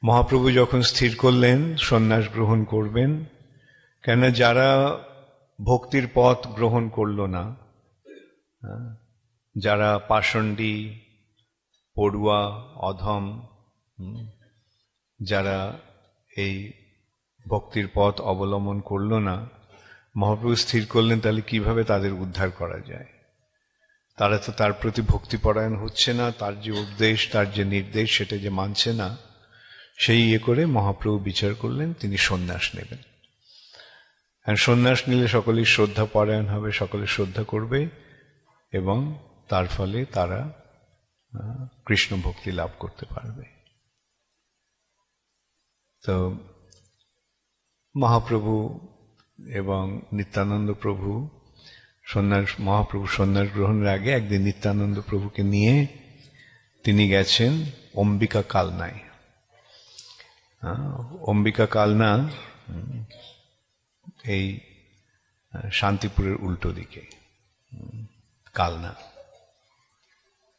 মহাপ্রভু যখন স্থির করলেন সন্ন্যাস গ্রহণ করবেন, কেন যারা ভক্তির পথ গ্রহণ করল না, যারা পাষণ্ডী, পড়ুয়া, অধম, যারা এই ভক্তির পথ অবলম্বন করল না, মহাপ্রভু স্থির করলেন তাহলে কিভাবে তাদের উদ্ধার করা যায়। তারা তো তার প্রতি ভক্তিপরায়ণ হচ্ছে না, তার যে উপদেশ, তার যে নির্দেশ সেটা যে মানছে না, সেই করে মহাপ্রভু বিচার করলেন তিনি সন্ন্যাস নেবেন। আর সন্ন্যাস নিলে সকলেই শ্রদ্ধা পরায়ণ হবে, সকলে শ্রদ্ধা করবে এবং তার ফলে তারা কৃষ্ণ ভক্তি লাভ করতে পারবে। তো মহাপ্রভু এবং নিত্যানন্দ প্রভু মহাপ্রভু সন্ন্যাস গ্রহণের আগে একদিন নিত্যানন্দ প্রভুকে নিয়ে তিনি গেছেন অম্বিকা কালনায়। অম্বিকা কালনা এই শান্তিপুরের উল্টো দিকে কালনা।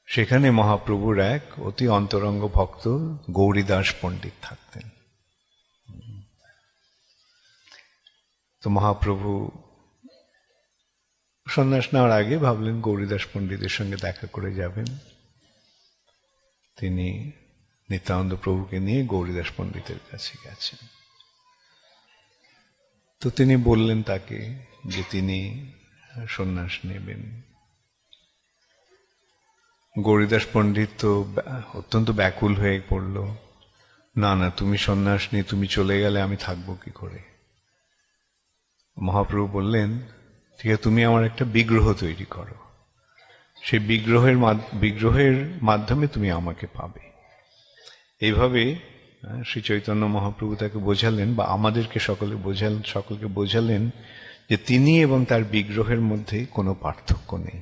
সেখানে মহাপ্রভুর এক অতি অন্তরঙ্গ ভক্ত গৌরীদাস পণ্ডিত থাকতেন। তো মহাপ্রভু সন্ন্যাস নেওয়ার আগে ভাবলেন গৌরীদাস পণ্ডিতের সঙ্গে দেখা করে যাবেন। তিনি নিত্যানন্দ প্রভুকে নিয়ে গৌরীদাস পণ্ডিতের কাছে গেছেন। তো তিনি বললেন তাকে যে তিনি সন্ন্যাস নেবেন। গৌরীদাস পণ্ডিত তো অত্যন্ত ব্যাকুল হয়ে পড়ল, না না, তুমি সন্ন্যাস নিয়ে তুমি চলে গেলে আমি থাকবো কি করে। মহাপ্রভু বললেন, ঠিক আছে, তুমি আমার একটা বিগ্রহ তৈরি করো, সেই বিগ্রহের মাধ্যমে তুমি আমাকে পাবে। এইভাবে শ্রী চৈতন্য মহাপ্রভু তাকে বোঝালেন, বা আমাদেরকে সকলকে বোঝালেন যে তিনি এবং তার বিগ্রহের মধ্যে কোনো পার্থক্য নেই।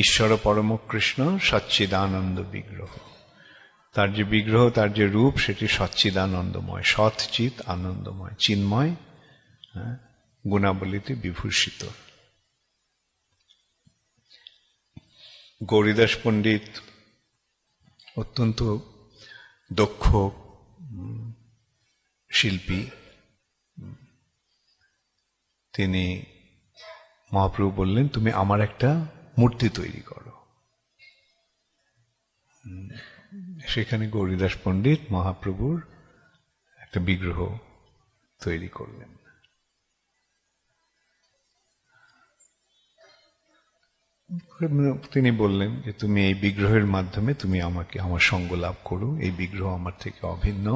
ঈশ্বর পরম কৃষ্ণ সচ্চিদানন্দ বিগ্রহ, তার যে বিগ্রহ, তার যে রূপ, সেটি সচ্চিদানন্দময়, সৎচিৎ আনন্দময়, চিন্ময়, গুণাবলীতে বিভূষিত। গৌরীদাস পণ্ডিত অত্যন্ত দক্ষ শিল্পী। তিনি মহাপ্রভু বললেন, তুমি আমার একটা মূর্তি তৈরি করো। সেখানে গৌরীদাস পণ্ডিত মহাপ্রভুর একটা বিগ্রহ তৈরি করলেন। তিনি বললেন যে তুমি এই বিগ্রহের মাধ্যমে তুমি আমাকে আমার সঙ্গ লাভ করো, এই বিগ্রহ আমার থেকে অভিন্ন।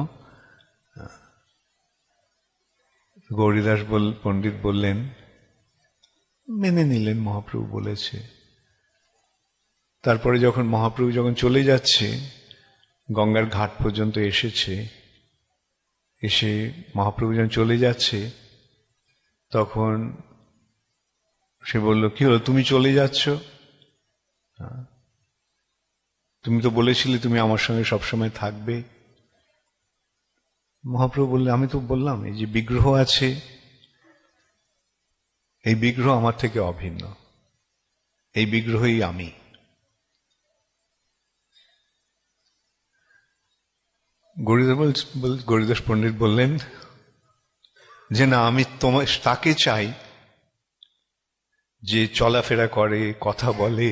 গৌরীদাস পণ্ডিত বললেন, মেনে নিলেন, মহাপ্রভু বলেছে। তারপরে মহাপ্রভু যখন চলে যাচ্ছে, গঙ্গার ঘাট পর্যন্ত এসে মহাপ্রভু যখন চলে যাচ্ছে, তখন সে বলল, কি হলো, তুমি চলে যাচ্ছ? তুমি তো বলেছিলে তুমি আমার সঙ্গে সবসময় থাকবে। মহাপ্রভু বললেন, আমি তো বললাম এই যে বিগ্রহ আছে, এই বিগ্রহ আমার থেকে অভিন্ন, এই বিগ্রহই আমি। গৌরীদাস পণ্ডিত বললেন যে না, আমি তাকে চাই যে চলাফেরা করে, কথা বলে।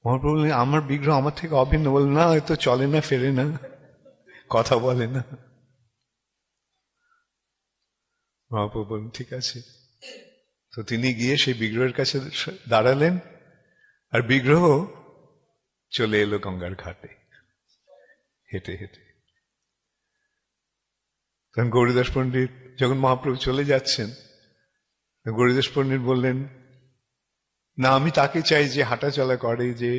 মহাপ্রভু বললেন, আমার বিগ্রহ আমার থেকে অভিন্ন? বললেন, না, হয়তো চলে না, ফেরে না, কথা বলে না। মহাপ্রভু বললেন, ঠিক আছে। তো তিনি গিয়ে সেই বিগ্রহের কাছে দাঁড়ালেন, আর বিগ্রহ চলে এলো গঙ্গার ঘাটে হেঁটে হেঁটে। তখন গৌরীদাস পণ্ডিত, যখন মহাপ্রভু চলে যাচ্ছেন, গৌরীদাস পণ্ডিত বললেন, না, আমি তাকে চাই যে হাঁটা চলা করে, যে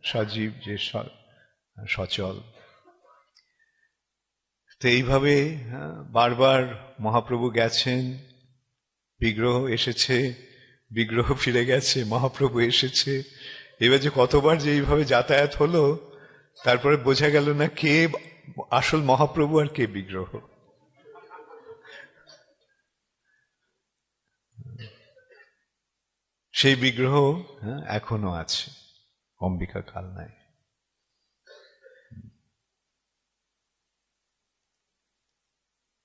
সজীব, যে সচল। তো এইভাবে বারবার মহাপ্রভু গেছেন, বিগ্রহ এসেছে, বিগ্রহ ফিরে গেছে, মহাপ্রভু এসেছে। এবার যে কতবার যে এইভাবে যাতায়াত হলো, তারপরে বোঝা গেল না কে আসল মহাপ্রভু আর কে বিগ্রহ। সেই বিগ্রহ এখনো আছে। অম্বিকা কালনায়।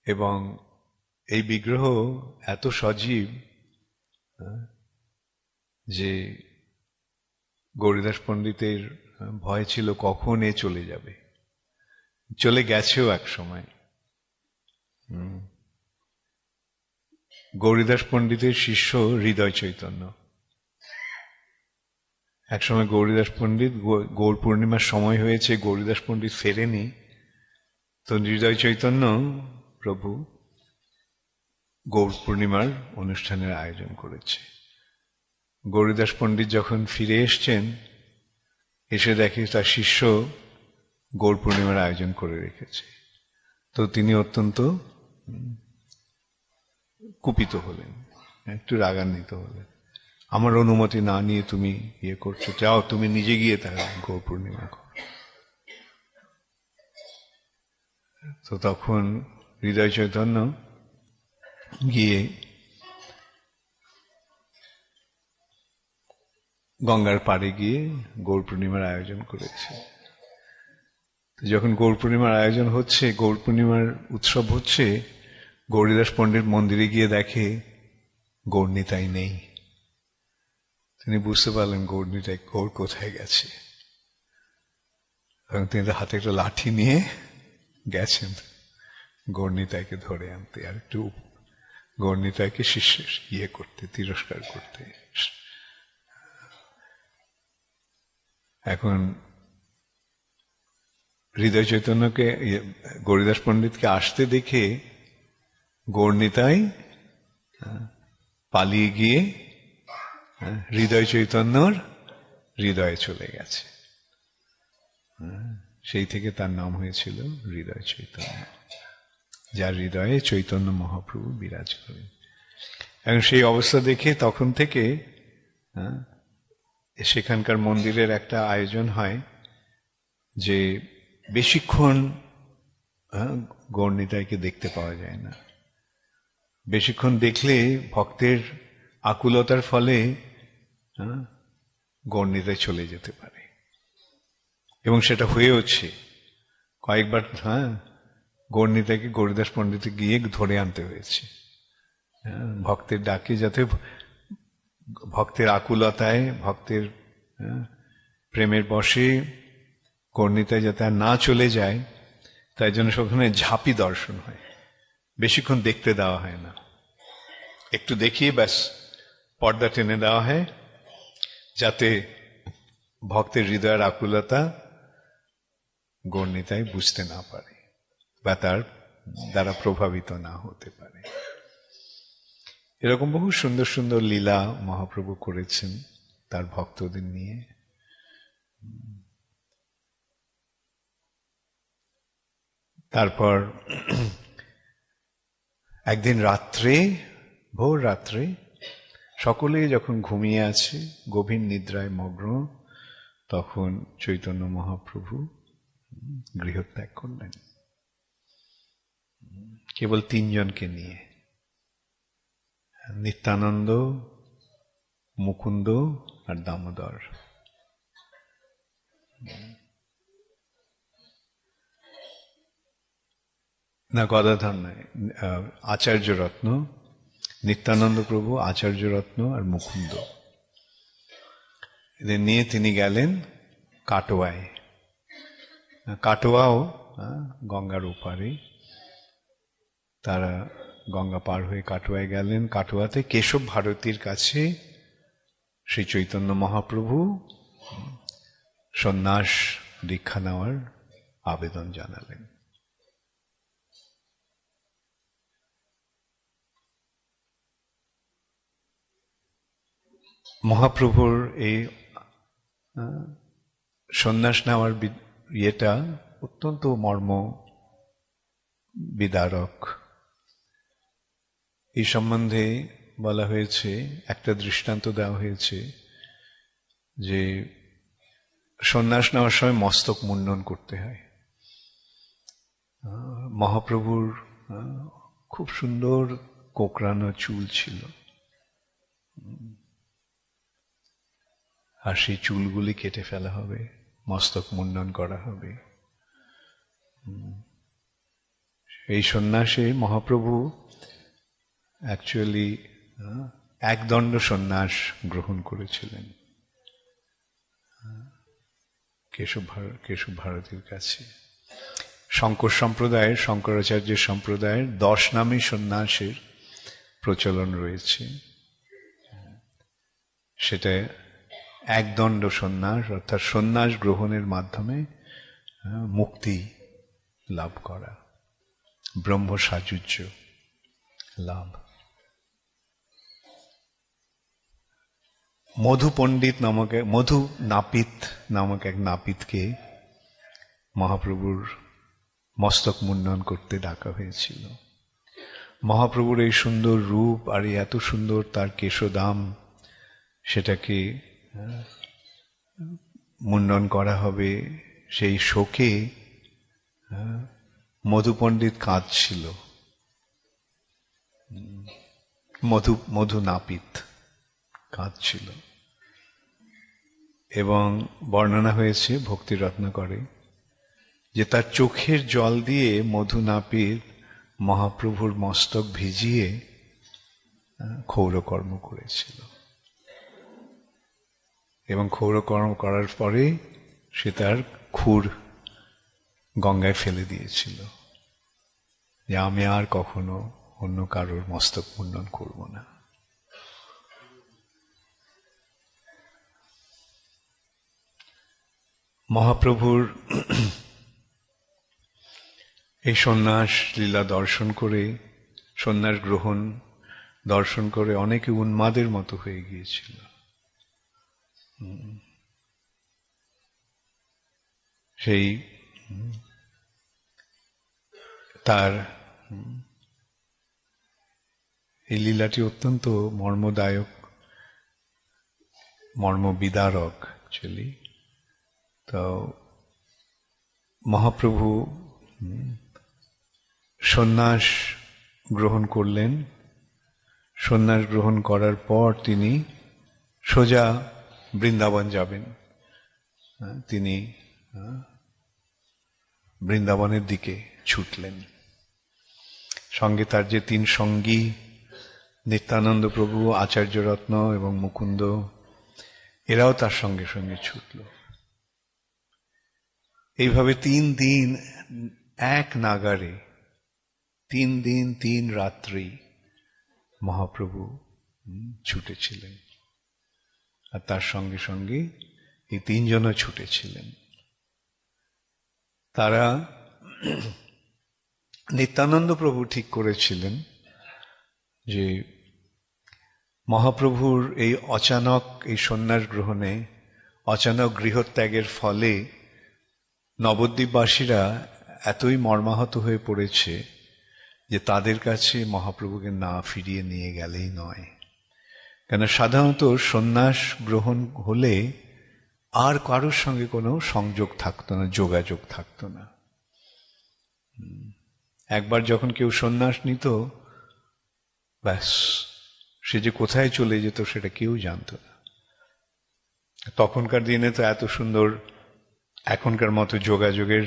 এবং এই বিগ্রহ এত সজীব যে গৌরীদাস পণ্ডিতের ভয় ছিল কখন এ চলে যাবে, চলে গেছেও এক সময়। গৌরীদাস পণ্ডিতের শিষ্য হৃদয় চৈতন্য, একসময় গৌরীদাস পণ্ডিত, গৌর পূর্ণিমার সময় হয়েছে, গৌরীদাস পণ্ডিত ফেরেনি, তো হৃদয় চৈতন্য প্রভু গৌর পূর্ণিমার অনুষ্ঠানের আয়োজন করেছে। গৌরীদাস পণ্ডিত যখন ফিরে এসছেন, এসে দেখে তার শিষ্য গৌর পূর্ণিমার আয়োজন করে রেখেছে। তো তিনি অত্যন্ত কুপিত হলেন, একটু রাগান্বিত হলেন। আমার অনুমতি না নিয়ে তুমি ইয়ে করছো, যাও তুমি নিজে গিয়ে তাহলে গৌর পূর্ণিমা করো। তো তখন হৃদয় চৈতন্য গিয়ে গঙ্গার পাড়ে গিয়ে গৌর পূর্ণিমার আয়োজন করেছে। যখন গৌর পূর্ণিমার আয়োজন হচ্ছে, গৌর পূর্ণিমার উৎসব হচ্ছে, গৌরীদাস পণ্ডিত মন্দিরে গিয়ে দেখে গৌরনিতাই নেই। তিনি বুঝতে পারলেন গৌরনিতাই, গৌর কোথায় গেছে। এবং তিনি হাতে একটা লাঠি নিয়ে গেছেন গৌরনিতাইকে ধরে আনতে, আর একটু গৌরনিতাইকে শিষ্যের ইয়ে করতে, তিরস্কার করতে। এখন হৃদয় চৈতন্যকে, গৌরীদাস পণ্ডিতকে আসতে দেখে গৌরনিতাই পালিয়ে গিয়ে হৃদয় চৈতন্যর হৃদয়ে চলে গেছে। সেই থেকে তার নাম হয়েছিল হৃদয় চৈতন্য, যার হৃদয়ে চৈতন্য মহাপ্রভু বিরাজ করেন। এখন সেই অবস্থা দেখে তখন থেকে সেখানকার মন্দিরের একটা আয়োজন হয় যে বেশিক্ষণ গৌরনিতাইকে দেখতে পাওয়া যায় না। বেশিক্ষণ দেখলে ভক্তের আকুলতার ফলে গৌরনিতাই চলে যেতে পারে, এবং সেটা হয়েওছে কয়েকবার। গৌরনিতাইকে গৌরীদাস পণ্ডিতে গিয়ে ধরে আনতে হয়েছে, ভক্তের ডাকে, যাতে ভক্তের আকুলতায়, ভক্তের প্রেমের বশে গৌরনিতাই যাতে আর না চলে যায়, তাই জন্য সেখানে ঝাঁপি দর্শন হয়, বেশিক্ষণ দেখতে দেওয়া হয় না, একটু দেখিয়ে ব্যাস পর্দা টেনে দেওয়া হয়, যাতে ভক্তের হৃদয়ের আকুলতা গৌরনিতাই বুঝতে না পারে বা তার দ্বারা প্রভাবিত না হতে পারে। এরকম বহু সুন্দর সুন্দর লীলা মহাপ্রভু করেছেন তার ভক্তদের নিয়ে। তারপর একদিন রাত্রে, ভোর রাত্রে, সকলে যখন ঘুমিয়ে আছে, গভীর নিদ্রায় মগ্ন, তখন চৈতন্য মহাপ্রভু গৃহত্যাগ করলেন, কেবল 3 জনকে নিয়ে, নিত্যানন্দ, মুকুন্দ আর দামোদর। না, গদাধর নয়, আচার্য রত্ন, নিত্যানন্দ প্রভু, আচার্য রত্ন আর মুকুন্দ, এদের নিয়ে তিনি গেলেন কাটোয়ায়। কাটোয়াও গঙ্গার ওপারে। তারা গঙ্গা পার হয়ে কাটোয়ায় গেলেন। কাটোয়াতে কেশব ভারতীর কাছে শ্রী চৈতন্য মহাপ্রভু সন্ন্যাস দীক্ষা নেওয়ার আবেদন জানালেন। মহাপ্রভুর এই সন্ন্যাস নেওয়ার ইয়েটা অত্যন্ত মর্ম বিদারক। এই সম্বন্ধে বলা হয়েছে, একটা দৃষ্টান্ত দেওয়া হয়েছে যে সন্ন্যাস নেওয়ার সময় মস্তক মুন্ডন করতে হয়। মহাপ্রভুর খুব সুন্দর কোঁকড়ানো চুল ছিল, আর সেই চুলগুলি কেটে ফেলা হবে, মস্তক মুন্ডন করা হবে। এই সন্ন্যাসে মহাপ্রভু অ্যাকচুয়ালি একদণ্ড সন্ন্যাস গ্রহণ করেছিলেন কেশব ভারতীর কাছে। শঙ্কর সম্প্রদায়ের, শঙ্করাচার্যের সম্প্রদায়ের 10 নামে সন্ন্যাসের প্রচলন রয়েছে। সেটা একদণ্ড সন্ন্যাস, অর্থাৎ সন্ন্যাস গ্রহণের মাধ্যমে মুক্তি লাভ করা, ব্রহ্ম সাযুজ্য লাভ। মধু পণ্ডিত নামক, মধু নাপিত নামক এক নাপিতকে মহাপ্রভুর মস্তক মুন্ডন করতে ডাকা হয়েছিল। মহাপ্রভুর এই সুন্দর রূপ আর এত সুন্দর তার কেশদাম, সেটাকে মুন্ডন করা হবে, সেই শোকে মধু পণ্ডিত কাঁদছিল। মধু নাপিত কাঁদছিল, এবং বর্ণনা হয়েছে ভক্তি রত্নাকরে যে তার চোখের জল দিয়ে মধু নাপিত মহাপ্রভুর মস্তক ভিজিয়ে ক্ষৌরকর্ম করেছিল, এবং ক্ষৌরকর্ম করার পরে সে তার খুর গঙ্গায় ফেলে দিয়েছিল যে আমি আর কখনো অন্য কারোর মস্তক মুন্ডন করব না। মহাপ্রভুর এই সন্ন্যাস লীলা দর্শন করে, সন্ন্যাস গ্রহণ দর্শন করে অনেকে উন্মাদের মতো হয়ে গিয়েছিল। সেই তার এই লীলাটি অত্যন্ত মর্মদায়ক, মর্মবিদারক অ্যাকচুয়ালি। তো মহাপ্রভু সন্ন্যাস গ্রহণ করলেন। সন্ন্যাস গ্রহণ করার পর তিনি সোজা বৃন্দাবন যাবেন। তিনি বৃন্দাবনের দিকে ছুটলেন। সঙ্গে তার যে 3 সঙ্গী, নিত্যানন্দ প্রভু, আচার্য রত্ন এবং মুকুন্দ, এরাও তার সঙ্গে সঙ্গে ছুটল। এইভাবে 3 দিন এক নাগারে, 3 দিন 3 রাত্রি মহাপ্রভু ছুটেছিলেন, আর তার সঙ্গে সঙ্গে এই 3 জনও ছুটেছিলেন। তারা, নিত্যানন্দ প্রভু ঠিক করেছিলেন যে মহাপ্রভুর এই অচানক এই সন্ন্যাস গ্রহণে, অচানক গৃহত্যাগের ফলে নবদ্বীপবাসীরা এতই মর্মাহত হয়ে পড়েছে যে তাদের কাছে মহাপ্রভুকে না ফিরিয়ে নিয়ে গেলেই নয়। কেন সাধারণত সন্ন্যাস গ্রহণ হলে আর কারোর সঙ্গে কোনো সংযোগ থাকতো না, যোগাযোগ থাকতো না। একবার যখন কেউ সন্ন্যাস নিত, ব্যাস, সে যে কোথায় চলে যেত সেটা কেউ জানতো না। তখনকার দিনে তো এত সুন্দর এখনকার মতো যোগাযোগের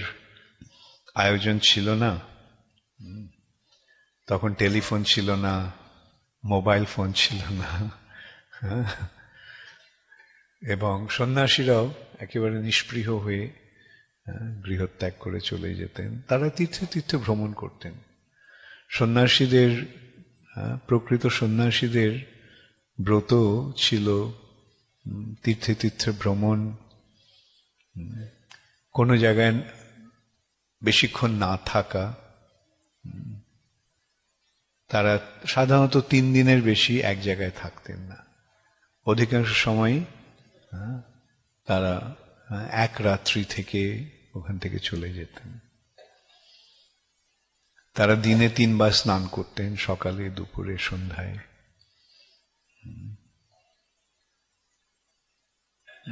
আয়োজন ছিল না। তখন টেলিফোন ছিল না, মোবাইল ফোন ছিল না, এবং সন্ন্যাসীরাও একেবারে নিষ্পৃহ হয়ে গৃহত্যাগ করে চলে যেতেন। তারা তীর্থে তীর্থে ভ্রমণ করতেন। সন্ন্যাসীদের, প্রকৃত সন্ন্যাসীদের ব্রত ছিল তীর্থে তীর্থে ভ্রমণ, কোনো জায়গায় বেশিক্ষণ না থাকা। তারা সাধারণত 3 দিনের বেশি এক জায়গায় থাকতেন না। অধিকাংশ সময় তারা 1 রাত্রি থেকে ওখান থেকে চলে যেতেন। তারা দিনে 3 বার স্নান করতেন, সকালে, দুপুরে, সন্ধ্যায়,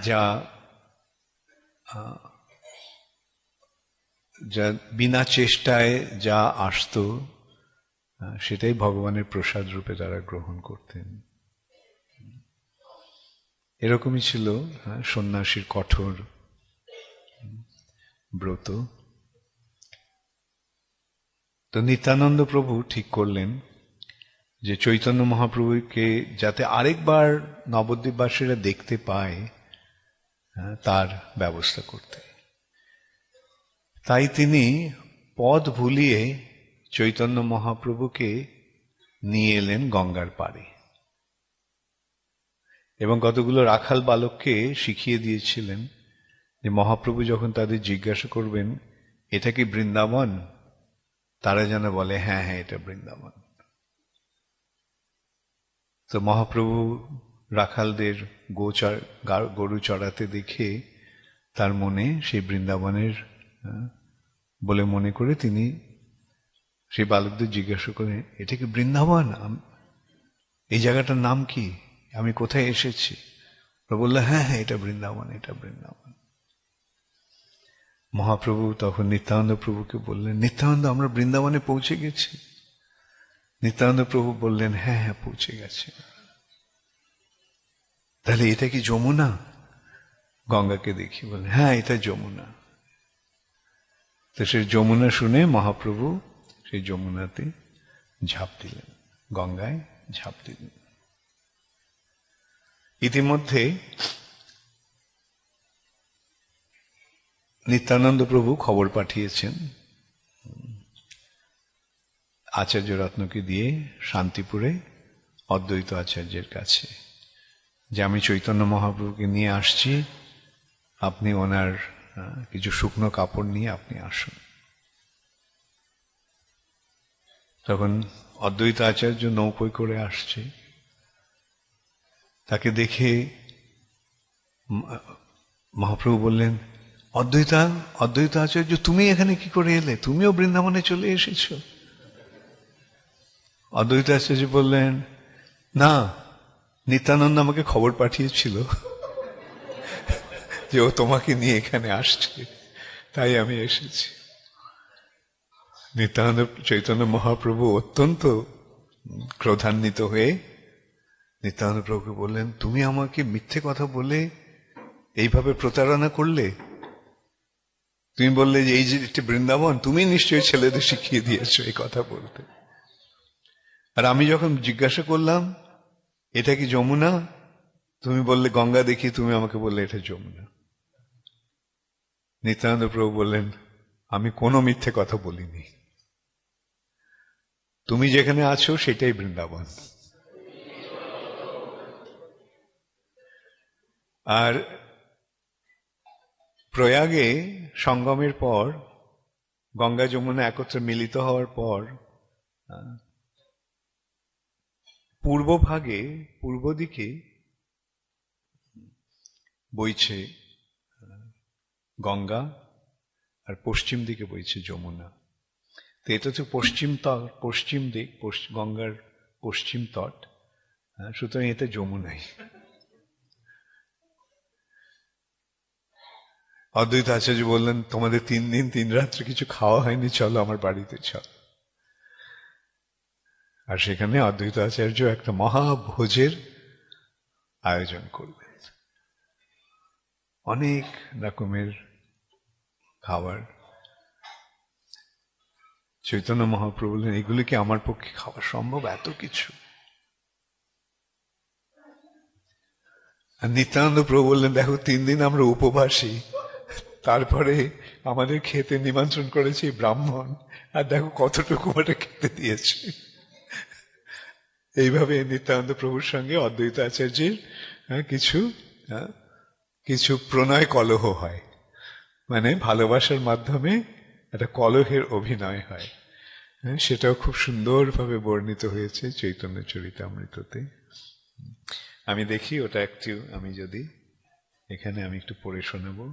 যা বিনা চেষ্টায় যা আসতো সেটাই ভগবানের প্রসাদ রূপে তারা গ্রহণ করতেন। এরকমই ছিল সন্ন্যাসীর কঠোর ব্রত। তো নিত্যানন্দ প্রভু ঠিক করলেন যে চৈতন্য মহাপ্রভুকে যাতে আরেকবার নবদ্বীপবাসীরা দেখতে পায় তার ব্যবস্থা করতে। তাই তিনি পথ ভুলিয়ে চৈতন্য মহাপ্রভুকে নিয়ে এলেন গঙ্গার পাড়ে এবং কতগুলো রাখাল বালককে শিখিয়ে দিয়েছিলেন যে মহাপ্রভু যখন তাদের জিজ্ঞাসা করবেন এটা কি বৃন্দাবন, তারা যেন বলে হ্যাঁ হ্যাঁ এটা বৃন্দাবন। তো মহাপ্রভু রাখালদের গরু চড়াতে দেখে তার মনে সেই বৃন্দাবনের বলে মনে করে তিনি সেই বালকদের জিজ্ঞাসা করেন এটা কি বৃন্দাবন, এই জায়গাটার নাম কি, আমি কোথায় এসেছি? বললো হ্যাঁ হ্যাঁ এটা বৃন্দাবন, এটা বৃন্দাবন। মহাপ্রভু তখন নিত্যানন্দ প্রভুকে বললেন নিত্যানন্দ আমরা বৃন্দাবনে পৌঁছে গেছি। নিত্যানন্দ প্রভু বললেন হ্যাঁ হ্যাঁ পৌঁছে গেছে। তাহলে এটা কি যমুনা? গঙ্গাকে দেখি বললেন হ্যাঁ এটা যমুনা। তো সেই যমুনা শুনে মহাপ্রভু সেই যমুনাতে ঝাঁপ দিলেন, গঙ্গায় ঝাঁপ দিলেন। ইতিমধ্যে নিত্যানন্দ প্রভু খবর পাঠিয়েছেন আচার্য রত্নকে দিয়ে শান্তিপুরে অদ্বৈত আচার্যের কাছে যে আমি চৈতন্য মহাপ্রভুকে নিয়ে আসছি, আপনি ওনার কিছু শুকনো কাপড় নিয়ে আপনি আসুন। তখন অদ্বৈত আচার্য নৌকোয় করে আসছে, তাকে দেখে মহাপ্রভু বললেন অদ্বৈত আচার্য তুমি এখানে কি করে এলে, তুমিও বৃন্দাবনে চলে এসেছো? অদ্বৈত আচার্য বললেন না, নিত্যানন্দ আমাকে খবর পাঠিয়েছিল যে ও তোমাকে নিয়ে এখানে আসছে, তাই আমি এসেছি। নিত্যানন্দ চৈতন্য মহাপ্রভু অত্যন্ত ক্রোধান্বিত হয়ে নিত্যানন্দ প্রভুকে বললেন তুমি আমাকে মিথ্যে কথা বলে এইভাবে প্রতারণা করলে, তুমি বললে যে এই যে একটি বৃন্দাবন, তুমি নিশ্চয়ই ছেলেদের শিখিয়ে দিয়েছো এই কথা বলতে। আর আমি যখন জিজ্ঞাসা করলাম এটা কি যমুনা, তুমি বললে গঙ্গা দেখি, তুমি আমাকে বললে এটা যমুনা। নিত্যানন্দ প্রভু বললেন আমি কোনো মিথ্যে কথা বলিনি, তুমি যেখানে আছো সেটাই বৃন্দাবন। আর প্রয়াগে সঙ্গমের পর গঙ্গা যমুনা একত্রে মিলিত হওয়ার পর পূর্ব দিকে বইছে গঙ্গা আর পশ্চিম দিকে বইছে যমুনা। তো এটা হচ্ছে পশ্চিম দিক, গঙ্গার পশ্চিম তট, সুতরাং এটা যমুনাই। অদ্বৈত আচার্য বললেন তোমাদের 3 দিন 3 রাত্রে কিছু খাওয়া হয়নি, চলো আমার বাড়িতে চল। আর সেখানে অদ্বৈত আচার্য একটা মহাভোজের আয়োজন করলেন, অনেক রকমের খাবার। চৈতন্য মহাপ্রভু বললেন এগুলো কি আমার পক্ষে খাওয়া সম্ভব, এত কিছু? আর নিত্যানন্দ প্রভু বললেন দেখো 3 দিন আমরা উপবাসী, তারপরে আমাদের খেতে নিমন্ত্রণ করেছে ব্রাহ্মণ, আর দেখো কতটুকু ওটা খেতে দিয়েছে। এইভাবে নিত্যানন্দ প্রভুর সঙ্গে অদ্বৈত আচার্যের কিছু প্রণয় কলহ হয়, মানে ভালোবাসার মাধ্যমে একটা কলহের অভিনয় হয়। সেটাও খুব সুন্দরভাবে বর্ণিত হয়েছে চৈতন্য চরিতামৃততে। আমি দেখি ওটা আমি যদি এখানে আমি একটু পড়ে শোনাবো।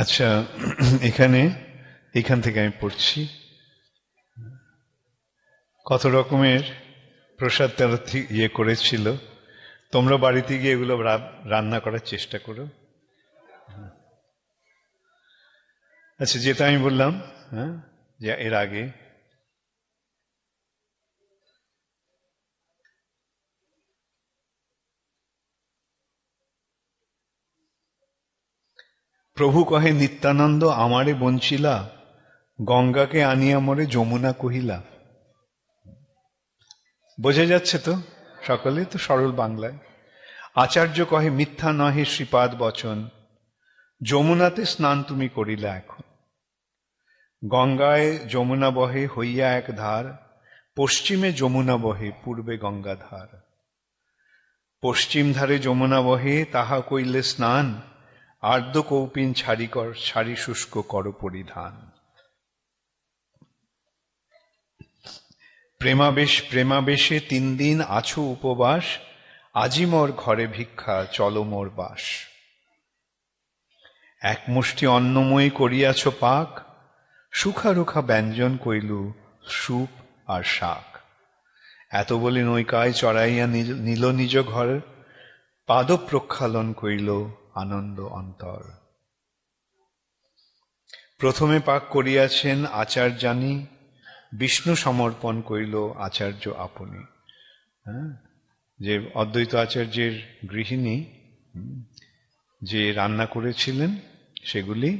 আচ্ছা, এখান থেকে আমি পড়ছি। কত রকমের প্রসাদ তারা করেছিল। তোমরা বাড়িতে গিয়ে এগুলো রান্না করার চেষ্টা করো। আচ্ছা, যেটা আমি বললাম, হ্যাঁ, যে এর আগে প্রভু কহে নিত্যানন্দ আমারে বঞ্চিলা, গঙ্গাকে আনিয়া মরে যমুনা কহিলা। বোঝা যাচ্ছে তো? সকলে তো সরল বাংলায়। আচার্য কহে মিথ্যা নহে শ্রীপাদ বচন, যমুনাতে স্নান তুমি করিলা এখন। গঙ্গায় যমুনা বহে হইয়া এক ধার, পশ্চিমে যমুনা বহে পূর্বে গঙ্গাধার। পশ্চিম ধারে যমুনা বহে তাহা কইলে স্নান, আর্দ্র কৌপিন ছাড়ি শুষ্ক কর পরিধান। প্রেমাবেশে 3 দিন আছো উপবাস, আজি মোর ঘরে ভিক্ষা চলো মোর বাস। এক মুষ্টি অন্নময়ী করিয়াছ পাক, সুখা ব্যঞ্জন কইলু সুপ আর শাক। এত বলি নৌকায় চড়াইয়া নিল নিজ ঘর, পাদ প্রক্ষালন কইল আনন্দ অন্তর। প্রথমে পাক করিয়াছেন আচার্যানি, বিষ্ণু সমর্পণ কইল আচার্য আপনি। হ্যাঁ, যে অদ্বৈত আচার্যের গৃহিণী যে রান্না করেছিলেন সেগুলি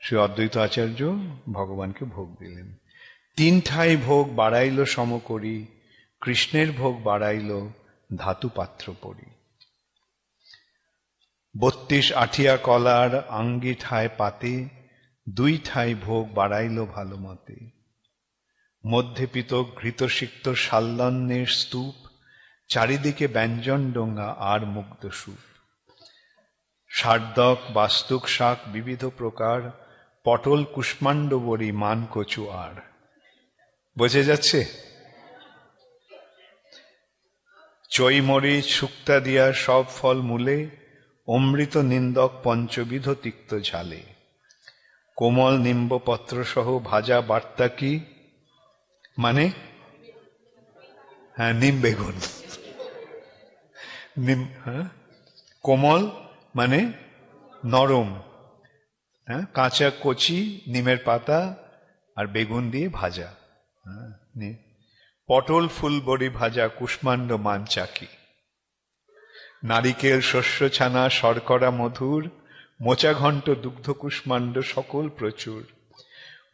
শ্রী অদ্বৈত আচার্য ভগবানকে ভোগ দিলেন। 3 ঠাই ভোগ বাড়াইল সম করি, কৃষ্ণের ভোগ বাড়াইল ধাতু পাত্র পরি। 32 আঠিয়া কলার আঙ্গিঠায় পাতে, 2 ঠাই ভোগ বাড়াইল ভালো মতে। মধ্যে পিতক ঘৃতসিক্ত শাল্যন্যের স্তূপ, চারিদিকে ব্যঞ্জন ডোঙ্গা আর মুগ্ধ সুপ। সার্দক বাস্তুক শাক বিবিধ প্রকার, পটল কুষ্মাণ্ড বড়ি মান কচু আর। বোঝা যাচ্ছে? চৈ মরিচ শুক্তা দিয়া সব ফল মূলে, অমৃত নিন্দক পঞ্চবিধ তিক্ত ঝালে। কোমল নিম্বপত্র সহ ভাজা বার্তা কি, মানে হ্যাঁ নিম বেগুন। কোমল মানে নরম, হ্যাঁ, কাঁচা কচি নিমের পাতা আর বেগুন দিয়ে ভাজা। পটল ফুল বড়ি ভাজা কুষ্মাণ্ড মান চাকি। নারিকেল শস্য ছানা শর্করা মধুর, মোচা ঘণ্ট দুগ্ধ কুষ্মাণ্ড সকল প্রচুর।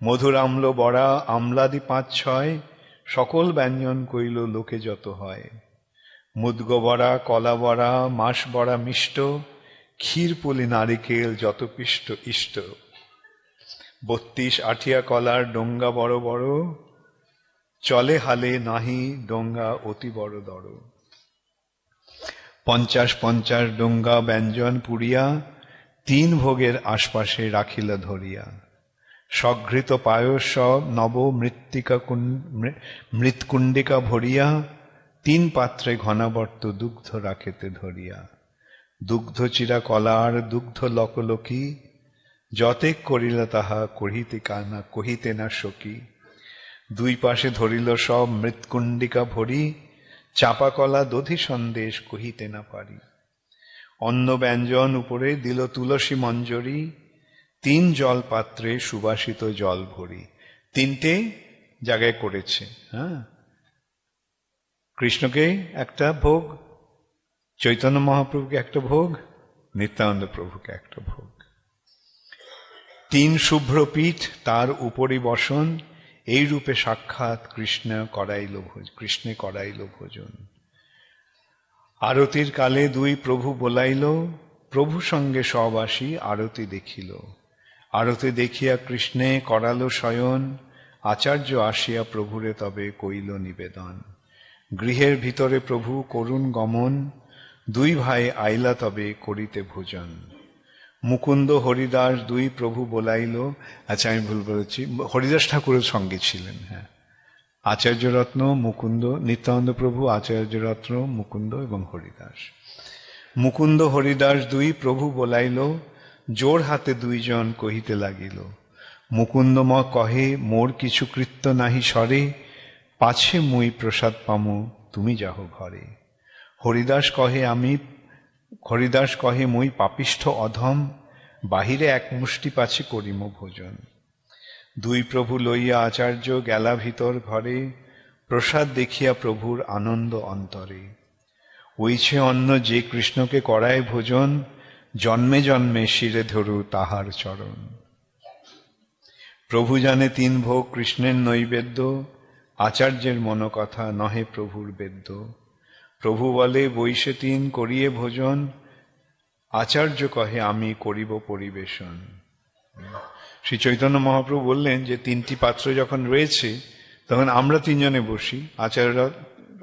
মধুর আম্ল বড়া আমলাদি 5-6, সকল ব্যঞ্জন কইল লোকে যত হয়। মুদগ বড়া কলা বড়া মাস বড়া মিষ্ট, ক্ষীর পুলি নারিকেল যত পিষ্ট ইষ্ট। 32 আঠিয়া কলার ডোঙ্গা বড় বড়, চলে হালে নাহি ডোঙ্গা অতি বড় দড়। 50 ডোঙ্গা ব্যঞ্জন পুরিয়া, 3 ভোগের আশপাশে রাখিলা ধরিয়া। সঘৃত পায়স সব নব মৃৎকুণ্ডিকা ভরিয়া, 3 পাত্রে ঘনাবর্ত দুগ্ধ রাখেতে ধরিয়া। দুগ্ধ চিরা কলার দুগ্ধ লকলকি, যতেক করিলা তাহা কহিতে না সকি। 2 পাশে ধরিল সব মৃৎকুণ্ডিকা ভরি, চাপা কলা দধি সন্দেশ কহিতে না পারি। অন্ন ব্যঞ্জন উপরে দিল তুলসী মঞ্জরি, 3 জল পাত্রে সুবাসিত জল ভরি। 3টে জায়গায় করেছে। হ্যাঁ, কৃষ্ণকে একটা ভোগ, চৈতন্য মহাপ্রভুকে একটা ভোগ, নিত্যানন্দ প্রভুকে একটা ভোগ। 3 শুভ্র পীঠ তার উপরি বসন, এই রূপে সাক্ষাৎ কৃষ্ণে করাইল ভোজন। আরতির কালে 2 প্রভু বলাইল, প্রভু সঙ্গে সব আসি আরতি দেখিল। আরতি দেখিয়া কৃষ্ণে করালো শয়ন, আচার্য আসিয়া প্রভুরে তবে কইল নিবেদন। গৃহের ভিতরে প্রভু করুণ গমন, 2 ভাই আইলা তবে করিতে ভোজন। মুকুন্দ হরিদাস 2 প্রভু বলাইল। আচ্ছা, আমি ভুল বলেছি, হরিদাস ঠাকুরের সঙ্গে ছিলেন। হ্যাঁ, আচার্যরত্ন মুকুন্দ, নিত্যানন্দ প্রভু আচার্যরত্ন মুকুন্দ এবং হরিদাস। মুকুন্দ হরিদাস 2 প্রভু বলাইল, জোর হাতে দুইজন কহিতে লাগিল, মুকুন্দম কহে মোর কিছু কৃত্য নাহি সরে, পাছে মুই প্রসাদ পামু তুমি যাহ ঘরে। হরিদাস কহে মুই পাপিষ্ঠ অধম, বাহিরে এক মুষ্টি পাছে করিম ভোজন। দুই প্রভু লইয়া আচার্য গেলা ভিতর ঘরে, প্রসাদ দেখিয়া প্রভুর আনন্দ অন্তরে। ওইছে অন্ন যে কৃষ্ণকে করায় ভোজন, জন্মে জন্মে শিরে ধরু তাহার চরণ। প্রভু জানে তিন ভোগ কৃষ্ণের নৈবেদ্য, আচার্যের মনোকথা নহে প্রভুর বেদ্য। প্রভু বলে বৈশে তিন করিয়ে ভোজন, আচার্য কহে আমি করিব পরিবেশন। শ্রী চৈতন্য মহাপ্রভু বললেন যে তিনটি পাত্র যখন রয়েছে তখন আমরা তিনজনে বসি,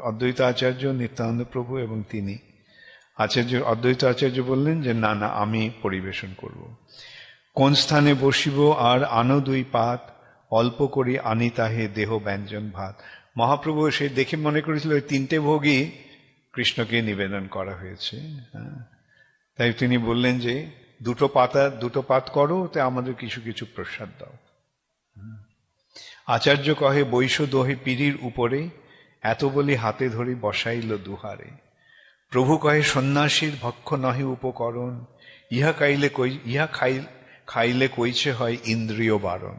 অদ্বৈত আচার্য, নিত্যানন্দ প্রভু এবং তিনি। অদ্বৈত আচার্য বললেন যে না না, আমি পরিবেশন করব। কোন স্থানে বসিব আর আনো দুই পাত, অল্প করি আনি তাহে দেহ ব্যঞ্জন ভাত। মহাপ্রভু সে দেখে মনে করেছিল ওই তিনটে ভোগই কৃষ্ণকে নিবেদন করা হয়েছে। তাই তিনি বললেন যে দুটো পাত করো, তে আমাদের কিছু কিছু প্রসাদ দাও। আচার্য কহে বৈশ দোহে পিড়ির উপরে, এত বলি হাতে ধরি বসাইল দুহারে। প্রভু কহে সন্ন্যাসীর ভক্ষ নহে উপকরণ, ইহা খাইলে কইছে হয় ইন্দ্রিয় বারণ।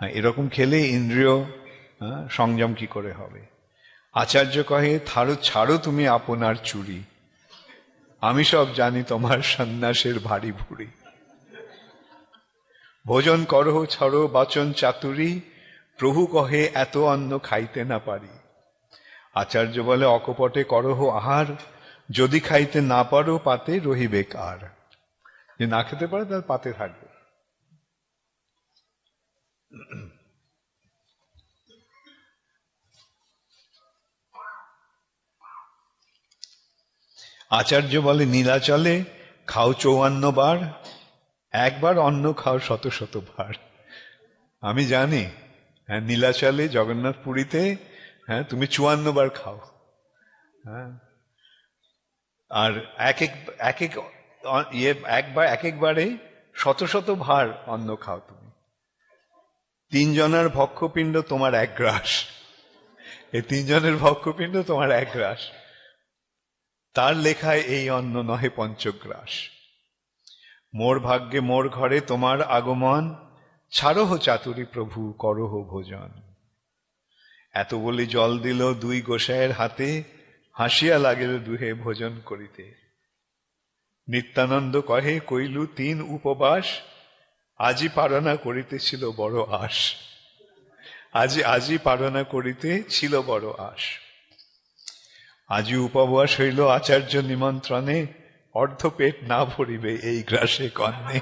এরকম খেলে ইন্দ্রিয় সংযম কি করে হবে। আচার্য কহে ছাড়ো তুমি আপনার চুরি, আমি সব জানি তোমার সন্ন্যাসের ভারী ভুড়ি। ভোজন করো ছাড়ো বাচন চাতুরি, প্রভু কহে এত অন্ন খাইতে না পারি। আচার্য বলে অকপটে করহ আহার, যদি খাইতে না পারো পাতে রহিবে কার। যে না খেতে পারে তার পাতে থাকবে। আচার্য বলে নীলাচলে খাও 54 বার, একবার অন্ন খাও শত শত বার। আমি জানি নীলাচলে জগন্নাথ পুরীতে তুমি 54 বার খাও, আর এক একবারে শত শত ভার অন্ন খাও তুমি। 3 জনের ভক্ষপিণ্ড তোমার 1 গ্রাস, এই 3 জনের ভক্ষপিণ্ড তোমার 1 গ্রাস, তার লেখায় এই অন্ন নহে পঞ্চগ্রাস। মোর ভাগ্যে মোর ঘরে তোমার আগমন, ছাড়হ চাতুরি প্রভু করহ ভোজন। এত বলি জল দিল 2 গোসাইয়ের হাতে, হাসিয়া লাগিল দুহে ভোজন করিতে। নিত্যানন্দ কহে কইলু 3 উপবাস, আজি পারনা করিতে ছিল বড় আশ। আজি পারনা করিতে ছিল বড় আশ। আজি উপবাস হইল আচার্য নিমন্ত্রণে, অর্ধ পেট না ভরিবে এই গ্রাসে কন্যে।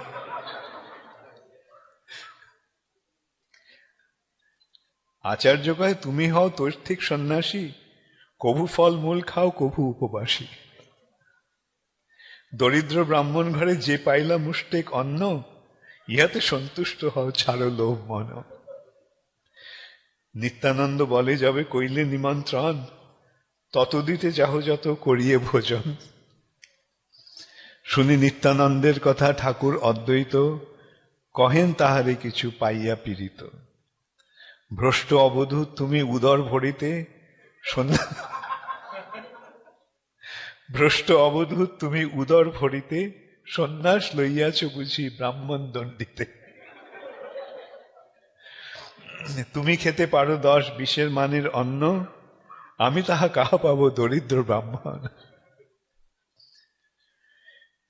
আচার্য কহে তুমি হও তৈর্থিক সন্ন্যাসী, কভু ফল মূল খাও কভু উপবাসী। দরিদ্র ব্রাহ্মণ ঘরে যে পাইলা মুষ্টেক অন্ন, ইহাতে সন্তুষ্ট হও ছাড়ো লোভ মন। নিত্যানন্দ বলে যাবে কইলে নিমন্ত্রণ, তত দিতে যাহ যত করিয়ে ভোজন। শুনি নিত্যানন্দের কথা ঠাকুর অদ্বৈত, কহেন তাহারে কিছু পাইয়া পীড়িত। ভ্রষ্ট অবধূত তুমি উদর ভরিতে, ভ্রষ্ট অবধূত তুমি উদর ভরিতে, সন্ন্যাস লইয়াছ বুঝি ব্রাহ্মণ দণ্ডিতে। তুমি খেতে পারো 10-20 মানের অন্ন, আমি তাহা কাহা পাবো দরিদ্র ব্রাহ্মণ।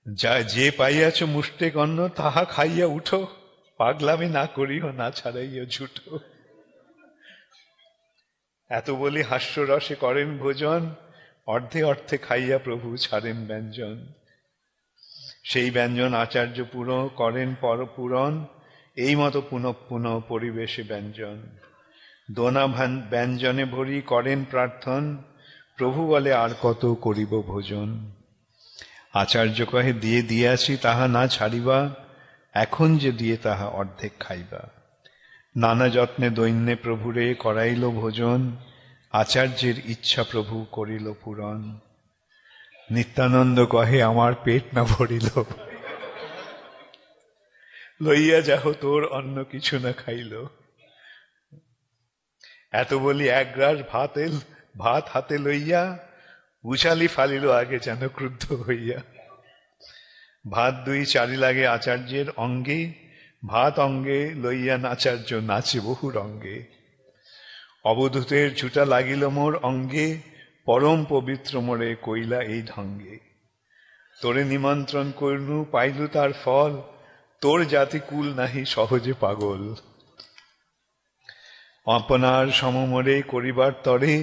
যা যে পাইয়াছ মুষ্টেক অন্ন, তাহা খাইয়া উঠো, পাগলামি না করিও না ছাড়াইয়া ঝুঠো। এত বলি হাস্যরসে করেন ভোজন, অর্ধে অর্ধে খাইয়া প্রভু ছাড়েন ব্যঞ্জন। সেই ব্যঞ্জন আচার্য পুরো করেন পরপূরণ, এই মতো পুনঃ পুনঃ পরিবেশে ব্যঞ্জন। দোনা ব্যঞ্জনে ভরি করেন প্রার্থন, প্রভু বলে আর কত করিব ভোজন। আচার্য কহে দিয়ে দিয়াছি তাহা না ছাড়িবা, এখন যে দিয়ে তাহা অর্ধেক খাইবা। নানা যত্নে দৈন্যে প্রভুরে করাইল ভোজন, আচার্যের ইচ্ছা প্রভু করিল পূরণ। নিত্যানন্দ কহে আমার পেট না ভরিল, লইয়া যাহ তোর অন্য কিছু না খাইল। এত বলি এক গ্রাস ভাত হাতে লইয়া উচালি ফালিল আগে যেন ক্রুদ্ধ হইয়া। ভাত দুই চারি লাগে আচার্যের অঙ্গে, ভাত অঙ্গে লইয়া আচার্য নাচে বহু রঙ্গে। অবধূতের ঝুটা লাগিল মোর অঙ্গে, পরম পবিত্র মোরে কইলা এই ঢঙ্গে। তোরে নিমন্ত্রণ করনু পাইলু তার ফল, তোর জাতি কুল নাহি সহজে পাগল। আপনার সমমরে করিবার তরে,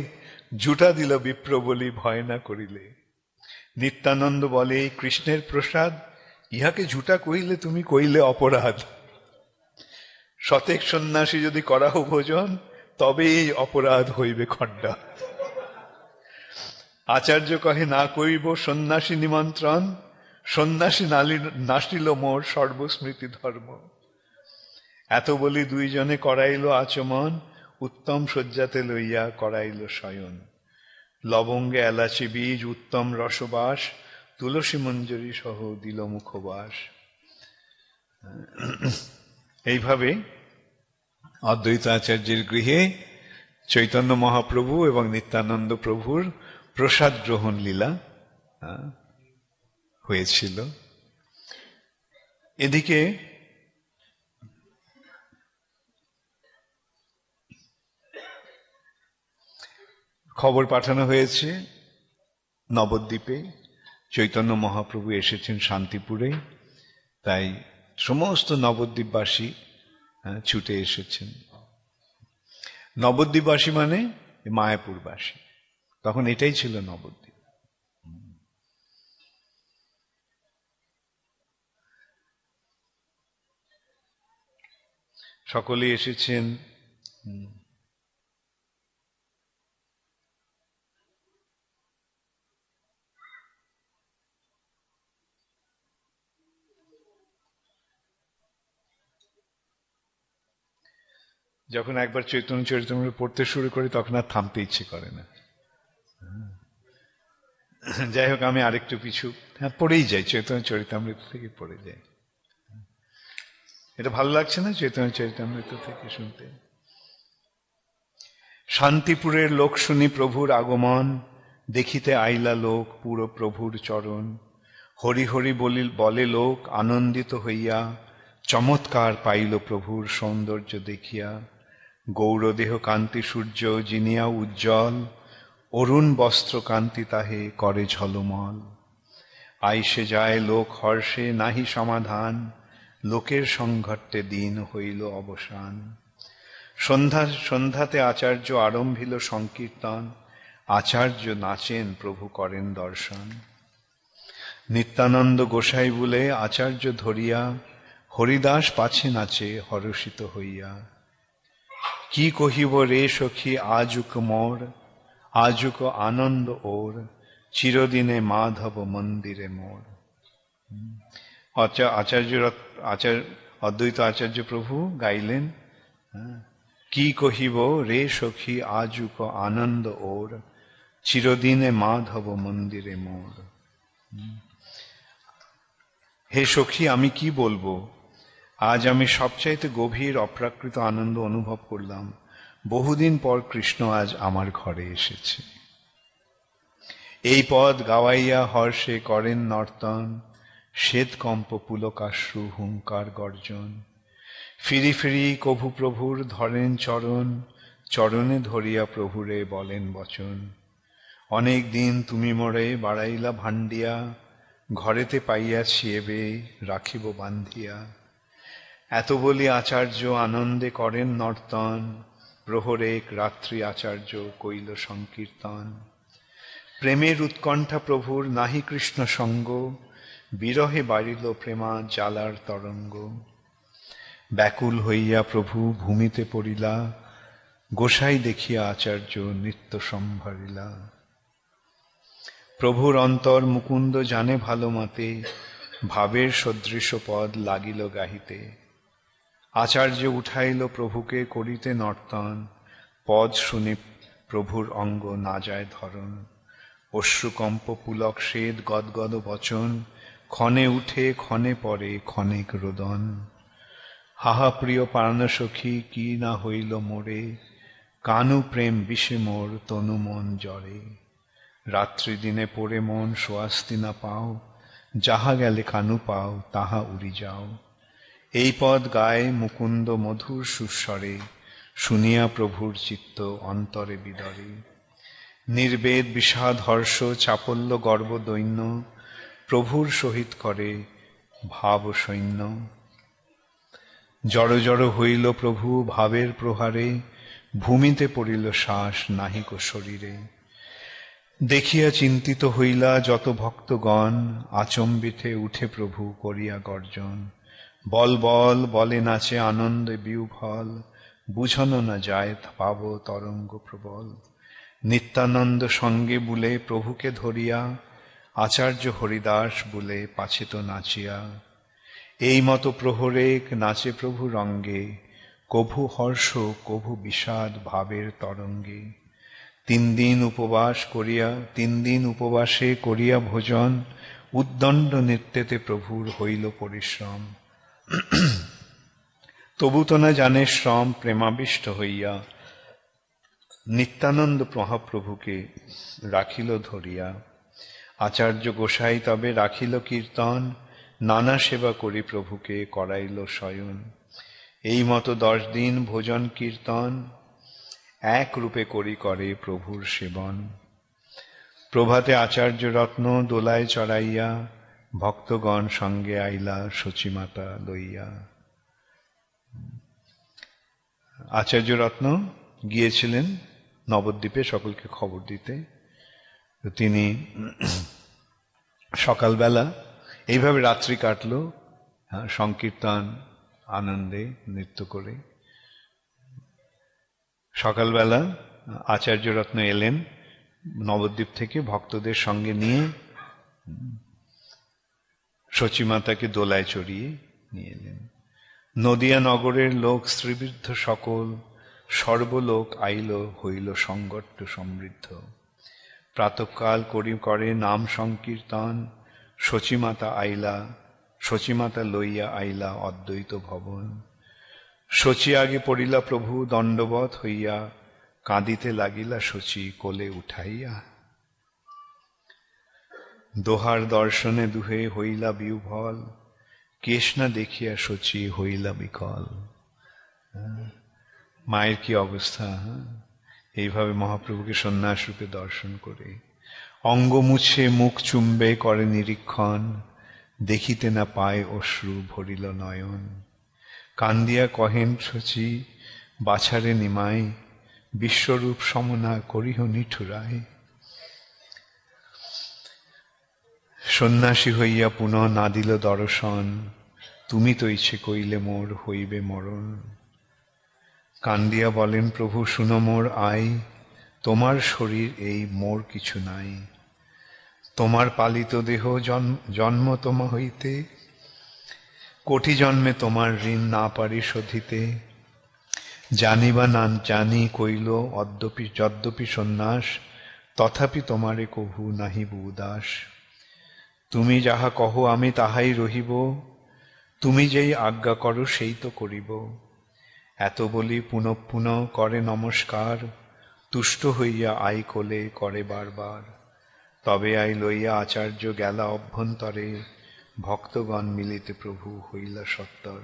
জুটা দিল বিপ্র বলি ভয় না করিলে। নিত্যানন্দ বলে কৃষ্ণের প্রসাদ, ইহাকে ঝুটা কইলে তুমি কইলে অপরাধ। শতেক সন্ন্যাসী যদি করাও ভোজন, তবে এই অপরাধ হইবে খণ্ডা। আচার্য কহে না করিব সন্ন্যাসী নিমন্ত্রণ, সন্ন্যাসী নাসিল মোর সর্বস্মৃতি ধর্ম। এত বলি দুইজনে করাইল আচমন, উত্তম শয্যাতে লইয়া করাইল শয়ন। লবঙ্গে এলাচি বীজ উত্তম রসবাস, তুলসী মঞ্জরি সহ দিল মুখবাস। এইভাবে অদ্বৈত আচার্যের গৃহে চৈতন্য মহাপ্রভু এবং নিত্যানন্দ প্রভুর প্রসাদ গ্রহণ লীলা হয়েছিল। এদিকে খবর পাঠানো হয়েছে নবদ্বীপে চৈতন্য মহাপ্রভু এসেছেন শান্তিপুরে, তাই সমস্ত নবদ্বীপবাসী ছুটে এসেছেন। নবদ্বীপবাসী মানে মায়াপুরবাসী, তখন এটাই ছিল নবদ্বীপ। সকলে এসেছেন। যখন একবার চৈতন্য চরিতামৃত পড়তে শুরু করি তখন আর থামতে ইচ্ছে করে না। যাই হোক, আমি আরেকটু পিছু পড়েই যাই, চৈতন্য চরিতামৃত থেকে পড়ে যাই। এটা ভালো লাগছে না চৈতন্য চরিতামৃত থেকে শুনতে? শান্তিপুরের লোক শুনি প্রভুর আগমন, দেখিতে আইলা লোক পুরো প্রভুর চরণ। হরি হরি বলে লোক আনন্দিত হইয়া, চমৎকার পাইল প্রভুর সৌন্দর্য দেখিয়া। গৌরদেহ কান্তি সূর্য জিনিয়া উজ্জ্বল, অরুণ বস্ত্র কান্তি তাহে করে ঝলমল। আইসে যায় লোক হর্ষে নাহি সমাধান, লোকের সংঘট্টে দিন হইল অবসান। সন্ধ্যাতে আচার্য আরম্ভিল সংকীর্তন, আচার্য নাচেন প্রভু করেন দর্শন। নিত্যানন্দ গোসাই বলে আচার্য ধরিয়া, হরিদাস পাছে নাচে হরষিত হইয়া। কি কহিব রে সখী আজুক মোর, আজুক আনন্দ ওর, চিরদিনে মাধব মন্দিরে মোর। অদ্বৈত আচার্য প্রভু গাইলেন, কি কহিব রে সখী আজুক আনন্দ ওর, চিরদিনে মাধব মন্দিরে মোর। হে সখী, আমি কি বলবো, আজ আমি সবচাইতে গভীর অপ্রাকৃত আনন্দ অনুভব করলাম। বহুদিন পর কৃষ্ণ আজ আমার ঘরে এসেছে। এই পদ গাওয়াইয়া হর্ষে করেন নর্তন, শ্বেত কম্প পুলকাশ্রু হুঙ্কার গর্জন। ফিরি ফিরি কভু প্রভুর ধরেন চরণ, চরণে ধরিয়া প্রভুরে বলেন বচন। অনেক দিন তুমি মোরে বাড়াইলা ভান্ডিয়া, ঘরেতে পাইয়াছি এবে রাখিব বান্ধিয়া। এত বলি আচার্য আনন্দে করেন নর্তন, প্রহরেক রাত্রি আচার্য কইল সংকীর্তন। প্রেমের উৎকণ্ঠা প্রভুর নাহি কৃষ্ণ সঙ্গ, বিরহে বাড়িল প্রেমা জ্বালার তরঙ্গ। ব্যাকুল হইয়া প্রভু ভূমিতে পড়িলা, গোসাই দেখিয়া আচার্য নৃত্য সম্ভারিলা। প্রভুর অন্তর মুকুন্দ জানে ভালো মতে, ভাবের সদৃশ পদ লাগিল গাহিতে। আচার্য উঠাইল প্রভুকে করিতে নর্তন, পদ শুনে প্রভুর অঙ্গ না যায় ধরন। অশ্রুকম্প পুলক শ্বেদ গদগদ বচন, ক্ষণে উঠে ক্ষণে পরে ক্ষণিক রোদন। হাহা প্রিয় প্রাণসখী কি না হইল মোরে, কানু প্রেম বিষে মোর তনু মন জরে। রাত্রি দিনে পড়ে মন সোয়াস্তি না পাও, যাহা গেলে কানু পাও তাহা উড়ি যাও। এই পদ গায়ে মুকুন্দ মধুর সুস্বরে, শুনিয়া প্রভুর চিত্ত অন্তরে বিদরে। নির্বেদ বিষাদ হর্ষ চাপল্য গর্ব দৈন্য, প্রভুর সহিত করে ভাব সৈন্য। জড় জড় হইল প্রভু ভাবের প্রহারে, ভূমিতে পড়িল শ্বাস নাহিক শরীরে। দেখিয়া চিন্তিত হইলা যত ভক্তগণ, আচম্বিতে উঠে প্রভু করিয়া গর্জন। বল বল বলে নাচে আনন্দে বিউফল, বুঝানো না যায় পাব তরঙ্গ প্রবল। নিত্যানন্দ সঙ্গে বুলে প্রভুকে ধরিয়া, আচার্য হরিদাস বুলে পাছে তো নাচিয়া। এই মতো প্রহরে নাচে প্রভু রঙ্গে, কভু হর্ষ কভু বিষাদ ভাবের তরঙ্গে। 3 দিন উপবাসে করিয়া ভোজন, উদ্দণ্ড নৃত্যেতে প্রভুর হইল পরিশ্রম। তবু তো না জানে শ্রম প্রেমাবিষ্ট হইয়া, নিত্যানন্দ মহাপ্রভুকে রাখিল ধরিয়া। আচার্য গোসাই তবে রাখিল কীর্তন, নানা সেবা করি প্রভুকে করাইল শয়ন। এই মতো 10 দিন ভোজন কীর্তন, এক রূপে করে প্রভুর সেবন। প্রভাতে আচার্য রত্ন দোলায় চড়াইয়া, ভক্তগণ সঙ্গে আইলা সচিমাতা লইয়া। আচার্য রত্ন গিয়েছিলেন নবদ্বীপে সকলকে খবর দিতে। তিনি সকালবেলা এইভাবে রাত্রি কাটলো সংকীর্তন আনন্দে নৃত্য করে। সকালবেলা আচার্য রত্ন এলেন নবদ্বীপ থেকে ভক্তদের সঙ্গে নিয়ে, সচিমাতাকে দোলায় চড়িয়ে নিয়ে এলেন। নদিয়া নগরের লোক স্ত্রীবৃদ্ধ সকল, সর্বলোক আইল হইল সংগঠ্য সমৃদ্ধ। প্রাতঃকাল করে নাম সংকীর্তন, সচিমাতা লইয়া আইলা অদ্বৈত ভবন। শচী আগে পড়িলা প্রভু দণ্ডবৎ হইয়া, কাঁদিতে লাগিলা শচী কোলে উঠাইয়া। দোহার দর্শনে দুহে হইলা বিহ্বল, কেশ না দেখিয়া শচী হইলা বিকল। মায়ের কি অবস্থা! এইভাবে মহাপ্রভুকে সন্ন্যাস রূপে দর্শন করে অঙ্গ মুছে মুখ চুম্বে করে নিরীক্ষণ, দেখিতে না পায় অশ্রু ভরিল নয়ন। কান্দিয়া কহেন শচী বাছারে নিমাই, বিশ্বরূপ সমনা করিহ নিঠুরাই। সন্ন্যাসী হইয়া পুনঃ না দিল দর্শন, তুমি তো ইচ্ছে কইলে মোর হইবে মরণ। কান্দিয়া বলেন প্রভু শুনো মোর আই, তোমার শরীর এই মোর কিছু নাই। তোমার পালিত দেহ জন্ম তোমা হইতে, কোটি জন্মে তোমার ঋণ না পারি শোধিতে। জানি বা না জানি কইল যদ্যপি সন্ন্যাস, তথাপি তোমারে কভু নাহিব উদাস। তুমি যাহা কহ আমি তাহাই রহিব, তুমি যেই আজ্ঞা করো সেই তো করিব। এত বলি পুনঃ পুনঃ করে নমস্কার, তুষ্ট হইয়া আই কোলে করে বারবার। তবে আই লইয়া আচার্য গেলা অভ্যন্তরে, ভক্তগণ মিলিতে প্রভু হইলা সত্তর।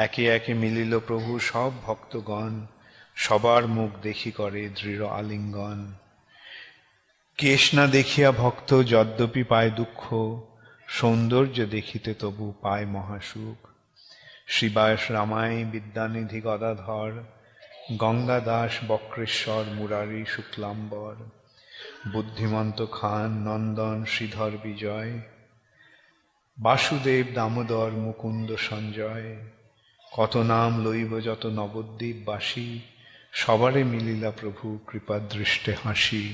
একে একে মিলিল প্রভু সব ভক্তগণ, সবার মুখ দেখি করে দৃঢ় আলিঙ্গন। কেশ না দেখিয়া ভক্ত যদ্যপি পায় দুঃখ, সৌন্দর্য দেখিতে তবু পায় মহাসুখ। শিবাস রামায় বিদ্যানিধি গদাধর, গঙ্গা দাস বক্রেশ্বর মুরারি শুক্লাম্বর। বুদ্ধিমন্ত খান নন্দন শ্রীধর বিজয়, বাসুদেব দামোদর মুকুন্দ সঞ্জয়। কত নাম লইব যত নবদ্বীপবাসী, সবারে মিলিলা প্রভু কৃপা দৃষ্টে হাসি।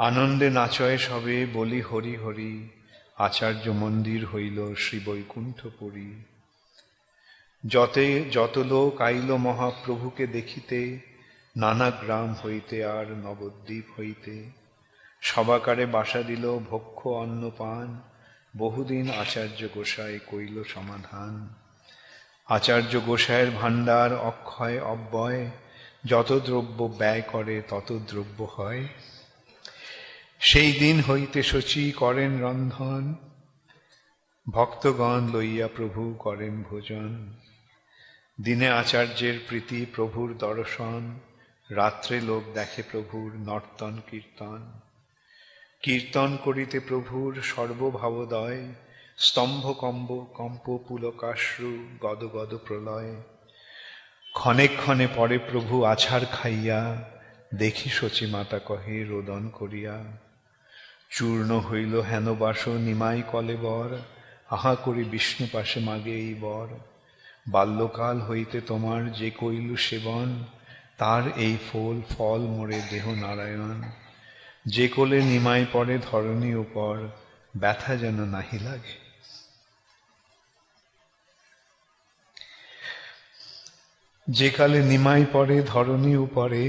আনন্দে নাচয় সবে বলি হরি হরি, আচার্য মন্দির হইল শ্রী বৈকুণ্ঠপুরী। যত লোক আইল মহাপ্রভুকে দেখিতে, নানা গ্রাম হইতে আর নবদ্বীপ হইতে। সবাকারে বাসা দিল ভক্ষ অন্নপান, বহুদিন আচার্য গোসাই কইল সমাধান। আচার্য গোসাইয়ের ভাণ্ডার অক্ষয় অব্যয়, যত দ্রব্য ব্যয় করে তত দ্রব্য হয়। সেই দিন হইতে শচী করেন রন্ধন, ভক্তগণ লইয়া প্রভু করেন ভোজন। দিনে আচার্যের প্রীতি প্রভুর দর্শন, রাত্রে লোক দেখে প্রভুর নর্তন কীর্তন। কীর্তন করিতে প্রভুর সর্বভাবোদয়, স্তম্ভ কম্প পুলকাশ্রু গদ গদ প্রলয়। ক্ষণে ক্ষণে পরে প্রভু আছাড় খাইয়া, দেখি শচী মাতা কহে রোদন করিয়া। চূর্ণ হইল হেন বাস নিমাই কলেবর, আহা করি বিষ্ণু পাশে মাগে এই বর। বাল্যকাল হইতে তোমার যে কইল সেবন, তার এই ফল মোরে দেহ নারায়ণ। যে কোলে নিমাই পড়ে ধরণী উপর, ব্যথা যেন নাহি লাগে। যে কালে নিমাই পড়ে ধরণী উপরে,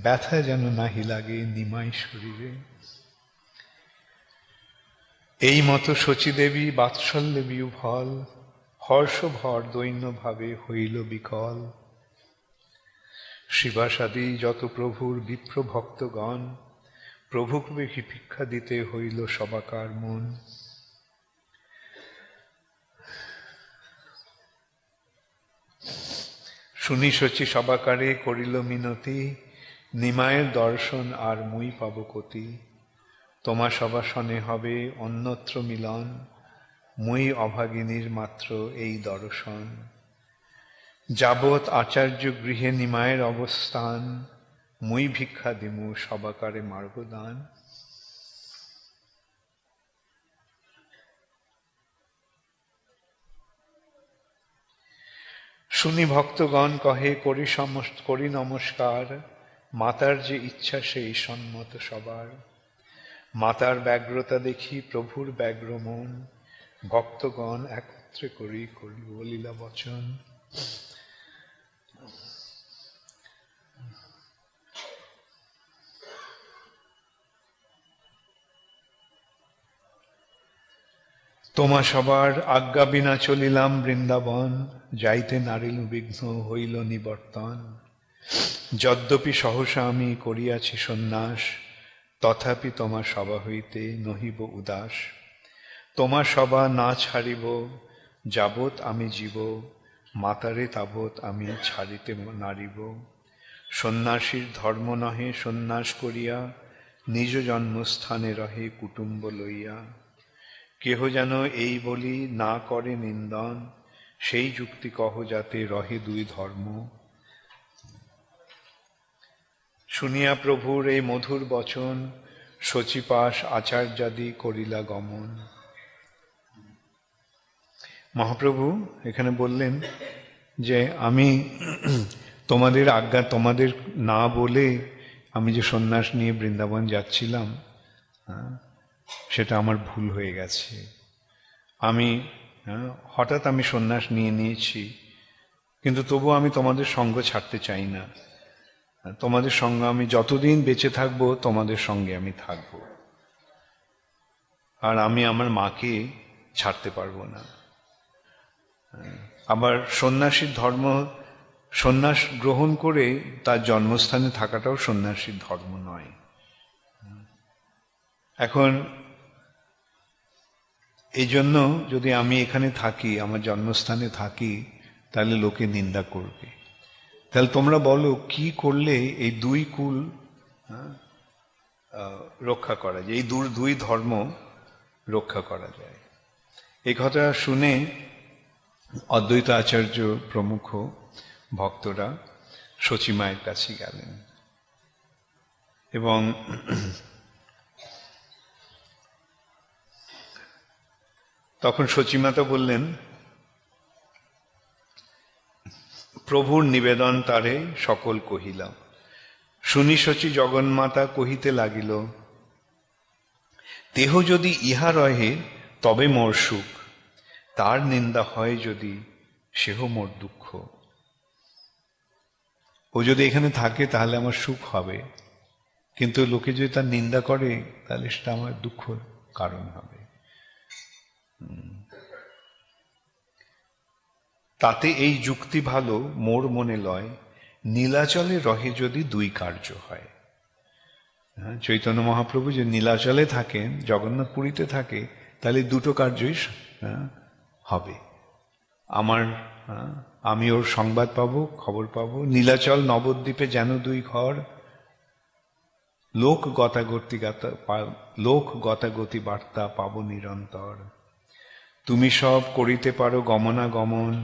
ব্যথা যেন নাহি লাগে নিমাই শরীরে। এই মতো শচীদেবী বাৎসল্যে বিহ্বল, হর্ষভর দৈন্য ভাবে হইল বিকল। শিবাসাদি যত প্রভুর বিপ্র ভক্তগণ, প্রভুকে ভিক্ষা দিতে হইল সবাকার মন। শুনি শচী সবাকারে করিল মিনতি, নিমায়ের দর্শন আর মুই পাব কতি। তোমা সবাসনে হবে অন্যত্র মিলন, মুই অভাগিনীর মাত্র এই দর্শন। যাবৎ আচার্য গৃহে নিমায়ের অবস্থান, মুই ভিক্ষা দিমু সবাকারে মার্গদান। শুনি ভক্তগণ কহে করি নমস্কার, মাতার যে ইচ্ছা সেই সম্মত সবার। মাতার ব্যগ্রতা দেখি প্রভুর ব্যগ্র মন, ভক্তগণ একত্রে করিব লীলা বচন। তোমা সবার আজ্ঞা বিনা চলিলাম বৃন্দাবন, যাইতে নারিল বিঘ্ন হইল নিবর্তন। যদ্যপি সহসা আমি করিয়াছি সন্ন্যাস, তথাপি তোমা সভা হইতে নহিব উদাস। তোমা সভা না ছাড়িব যাবৎ আমি জীব, মাতারে তাবৎ আমি ছাড়িতে নারিব। সন্ন্যাসীর ধর্ম নহে সন্ন্যাস করিয়া, নিজ জন্মস্থানে রহে কুটুম্ব লইয়া। কেহ যেন এই বলি না করে নিন্দন, সেই যুক্তি কহ যাতে রহে দুই ধর্ম। শুনিয়া প্রভুর এই মধুর বচন, শচীপাশ আচার্যাদি করিলা গমন। মহাপ্রভু এখানে বললেন যে আমি তোমাদের আজ্ঞা তোমাদের না বলে আমি যে সন্ন্যাস নিয়ে বৃন্দাবন যাচ্ছিলাম, সেটা আমার ভুল হয়ে গেছে। আমি হঠাৎ আমি সন্ন্যাস নিয়েছি, কিন্তু তবু আমি তোমাদের সঙ্গ ছাড়তে চাই না। তোমাদের সঙ্গে আমি যতদিন বেঁচে থাকবো তোমাদের সঙ্গে আমি থাকব, আর আমি আমার মাকে ছাড়তে পারবো না। আবার সন্ন্যাসীর ধর্ম, সন্ন্যাস গ্রহণ করে তার জন্মস্থানে থাকাটাও সন্ন্যাসীর ধর্ম নয়। এখন এই জন্য যদি আমি এখানে থাকি, আমার জন্মস্থানে থাকি, তাহলে লোকে নিন্দা করবে। তাহলে তোমরা বলো কি করলে এই দুই কুল রক্ষা করা যায়, এই দুই ধর্ম রক্ষা করা যায়। এই কথা শুনে অদ্বৈত আচার্য প্রমুখ ভক্তরা শচী মায়ের কাছে গেলেন এবং তখন শচীমাতা বললেন, প্রভুর নিবেদন তারে সকল কহিলাম। শুনি শচী জগন্মাতা কহিতে লাগিল, দেহ যদি ইহা রহে তবে মোর সুখ, তার নিন্দা হয় যদি সেহ মোর দুঃখ। ও যদি এখানে থাকে তাহলে আমার সুখ হবে, কিন্তু লোকে যদি তার নিন্দা করে তাহলে সেটা আমার দুঃখ কারণ হবে। তাতে এই যুক্তি ভালো মোর মনে লয়, নীলাচলে রহে যদি দুই কার্য হয়। চৈতন্য মহাপ্রভু যে নীলাচলে থাকেন, জগন্নাথ পুরীতে থাকে, তাহলে দুটো কার্যই হবে। আমি ওর সংবাদ পাবো, খবর পাবো। নীলাচল নবদ্বীপে যেন দুই ঘর, লোক গতাগতি বার্তা পাবো নিরন্তর। তুমি সব করিতে পারো গমনাগমন,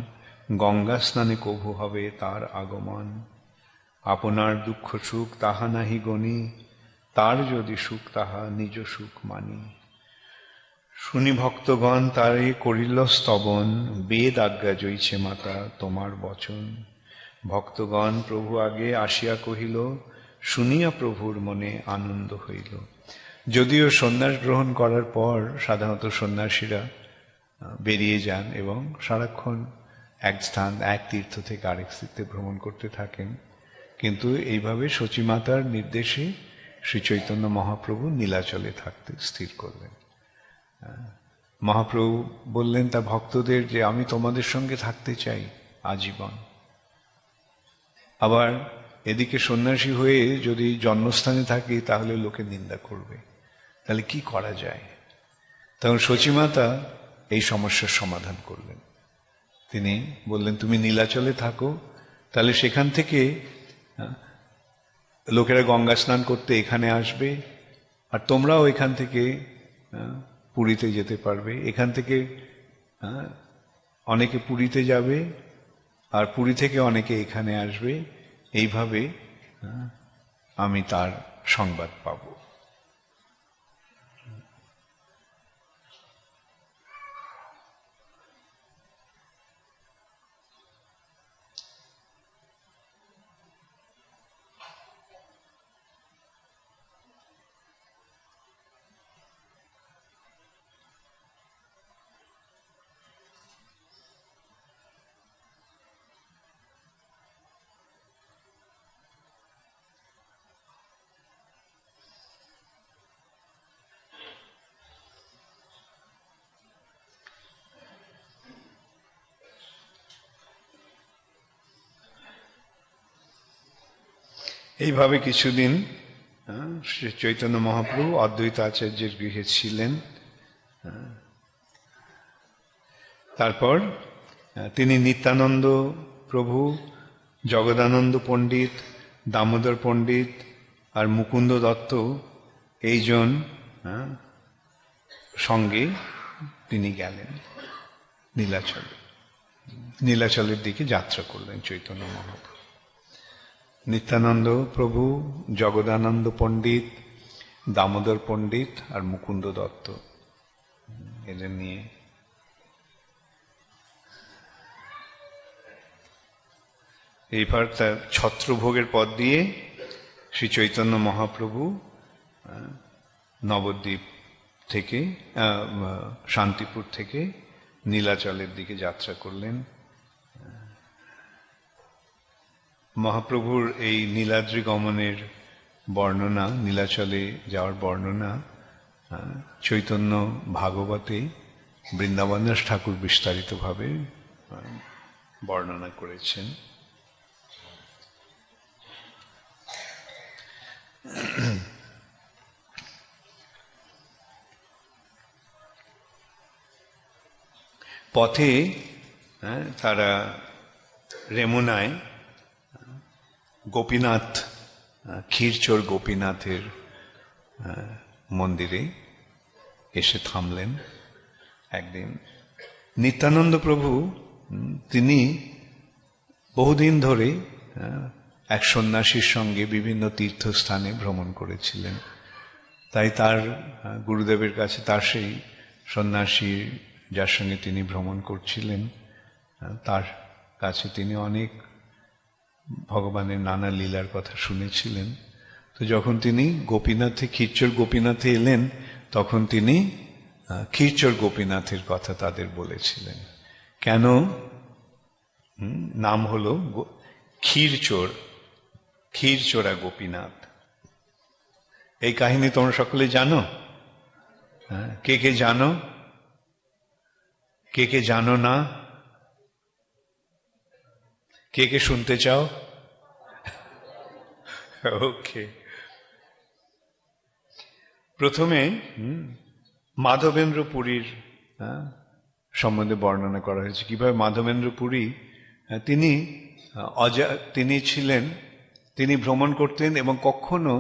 গঙ্গা স্নানে কভু হবে তার আগমন। আপনার দুঃখ সুখ তাহা নাহি গণি, তার যদি সুখ তাহা নিজ সুখ মানি। শুনি ভক্তগণ তারে করিল স্তবন, বেদ আজ্ঞা জইছে মাতা তোমার বচন। ভক্তগণ প্রভু আগে আসিয়া কহিল, শুনিয়া প্রভুর মনে আনন্দ হইল। যদিও সন্ন্যাস গ্রহণ করার পর সাধারণত সন্ন্যাসীরা বেরিয়ে যান এবং সারাক্ষণ এক স্থান, এক তীর্থ থেকে আরেক তীর্থে ভ্রমণ করতে থাকেন, কিন্তু এইভাবে সচিমাতার নির্দেশে শ্রী চৈতন্য মহাপ্রভু নীলাচলে থাকতে স্থির করলেন। মহাপ্রভু বললেন তার ভক্তদের যে আমি তোমাদের সঙ্গে থাকতে চাই আজীবন। আবার এদিকে সন্ন্যাসী হয়ে যদি জন্মস্থানে থাকি তাহলে লোকে নিন্দা করবে, তাহলে কি করা যায়? তখন সচিমাতা এই সমস্যার সমাধান করলেন। তিনি বললেন তুমি নীলাচলে থাকো, তাহলে সেখান থেকে লোকেরা গঙ্গা স্নান করতে এখানে আসবে, আর তোমরাও এখান থেকে পুরীতে যেতে পারবে। এখান থেকে অনেকে পুরীতে যাবে, আর পুরী থেকে অনেকে এখানে আসবে। এইভাবে আমি তার সংবাদ পাব। এইভাবে কিছুদিন শ্রী চৈতন্য মহাপ্রভু অদ্বৈত আচার্যের গৃহে ছিলেন। তারপর তিনি নিত্যানন্দ প্রভু, জগদানন্দ পণ্ডিত, দামোদর পণ্ডিত আর মুকুন্দ দত্ত এইজন সঙ্গে তিনি গেলেন নীলাচলের দিকে যাত্রা করলেন চৈতন্য মহাপ্রভু। নিত্যানন্দ প্রভু, জগদানন্দ পণ্ডিত, দামোদর পণ্ডিত আর মুকুন্দ দত্ত এদের নিয়ে এইবার তার ছত্রভোগের পথ দিয়ে শ্রী চৈতন্য মহাপ্রভু নবদ্বীপ থেকে শান্তিপুর থেকে নীলাচলের দিকে যাত্রা করলেন। মহাপ্রভুর এই নীলাদ্রি গমনের বর্ণনা, নীলাচলে যাওয়ার বর্ণনা চৈতন্য ভাগবতে বৃন্দাবনদাস ঠাকুর বিস্তারিতভাবে বর্ণনা করেছেন। পথে তারা রেমুনায় গোপীনাথ, ক্ষীরচোর গোপীনাথের মন্দিরে এসে থামলেন একদিন। নিত্যানন্দ প্রভু তিনি বহুদিন ধরে এক সন্ন্যাসীর সঙ্গে বিভিন্ন তীর্থস্থানে ভ্রমণ করেছিলেন, তাই তার গুরুদেবের কাছে তার সেই সন্ন্যাসী যার সঙ্গে তিনি ভ্রমণ করছিলেন তার কাছে তিনি অনেক ভগবানের নানা লীলার কথা শুনেছিলেন। তো যখন তিনি গোপীনাথে, ক্ষীরচোর গোপীনাথে এলেন, তখন তিনি ক্ষীরচোর গোপীনাথের কথা তাদের বলেছিলেন। কেন নাম হলো ক্ষীরচোর, ক্ষীরচোরা গোপীনাথ। এই কাহিনী তোমরা সকলে জানো? কে কে জানো, কে কে জানো না? কে কে শুনতে চাও? ওকে, প্রথমে মাধবেন্দ্র পুরীর সম্বন্ধে বর্ণনা করা হয়েছে। কিভাবে মাধবেন্দ্র পুরী তিনি ছিলেন, তিনি ভ্রমণ করতেন এবং কখনো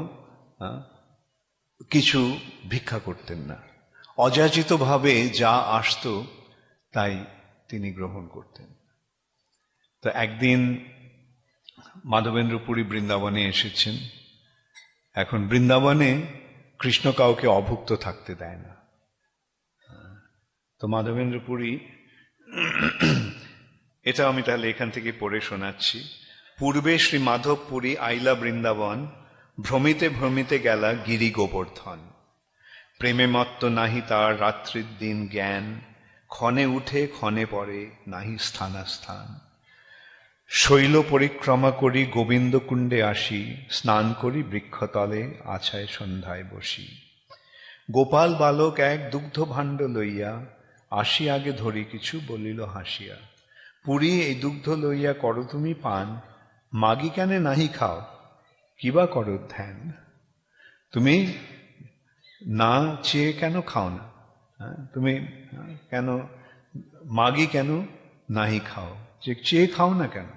কিছু ভিক্ষা করতেন না। অযাচিতভাবে যা আসতো তাই তিনি গ্রহণ করতেন। তো একদিন মাধবেন্দ্র পুরী বৃন্দাবনে এসেছেন। এখন বৃন্দাবনে কৃষ্ণ কাউকে অভুক্ত থাকতে দেয় না। তো মাধবেন্দ্র পুরী, এটা আমি তাহলে এখান থেকে পড়ে শোনাচ্ছি। পূর্বে শ্রী মাধব পুরী আইলা বৃন্দাবন, ভ্রমিতে ভ্রমিতে গেলা গিরি গোবর্ধন। প্রেমে মত্ত নাহি তার রাত্রির দিন জ্ঞান, ক্ষণে উঠে ক্ষণে পড়ে নাহি স্থানাস্থান। শৈল পরিক্রমা করি গোবিন্দ কুণ্ডে আসি, স্নান করি বৃক্ষতলে আছায় সন্ধ্যায় বসি। গোপাল বালক এক দুগ্ধ ভাণ্ড লইয়া, আসি আগে ধরি কিছু বলিল হাসিয়া। পুরী এই দুগ্ধ লইয়া করো তুমি পান, মাগি কেন নাহি খাও কিবা করো ধ্যান। তুমি না চেয়ে কেন খাও না? তুমি কেন মাগি কেন নাহি খাও, যে চেয়ে খাও না কেন?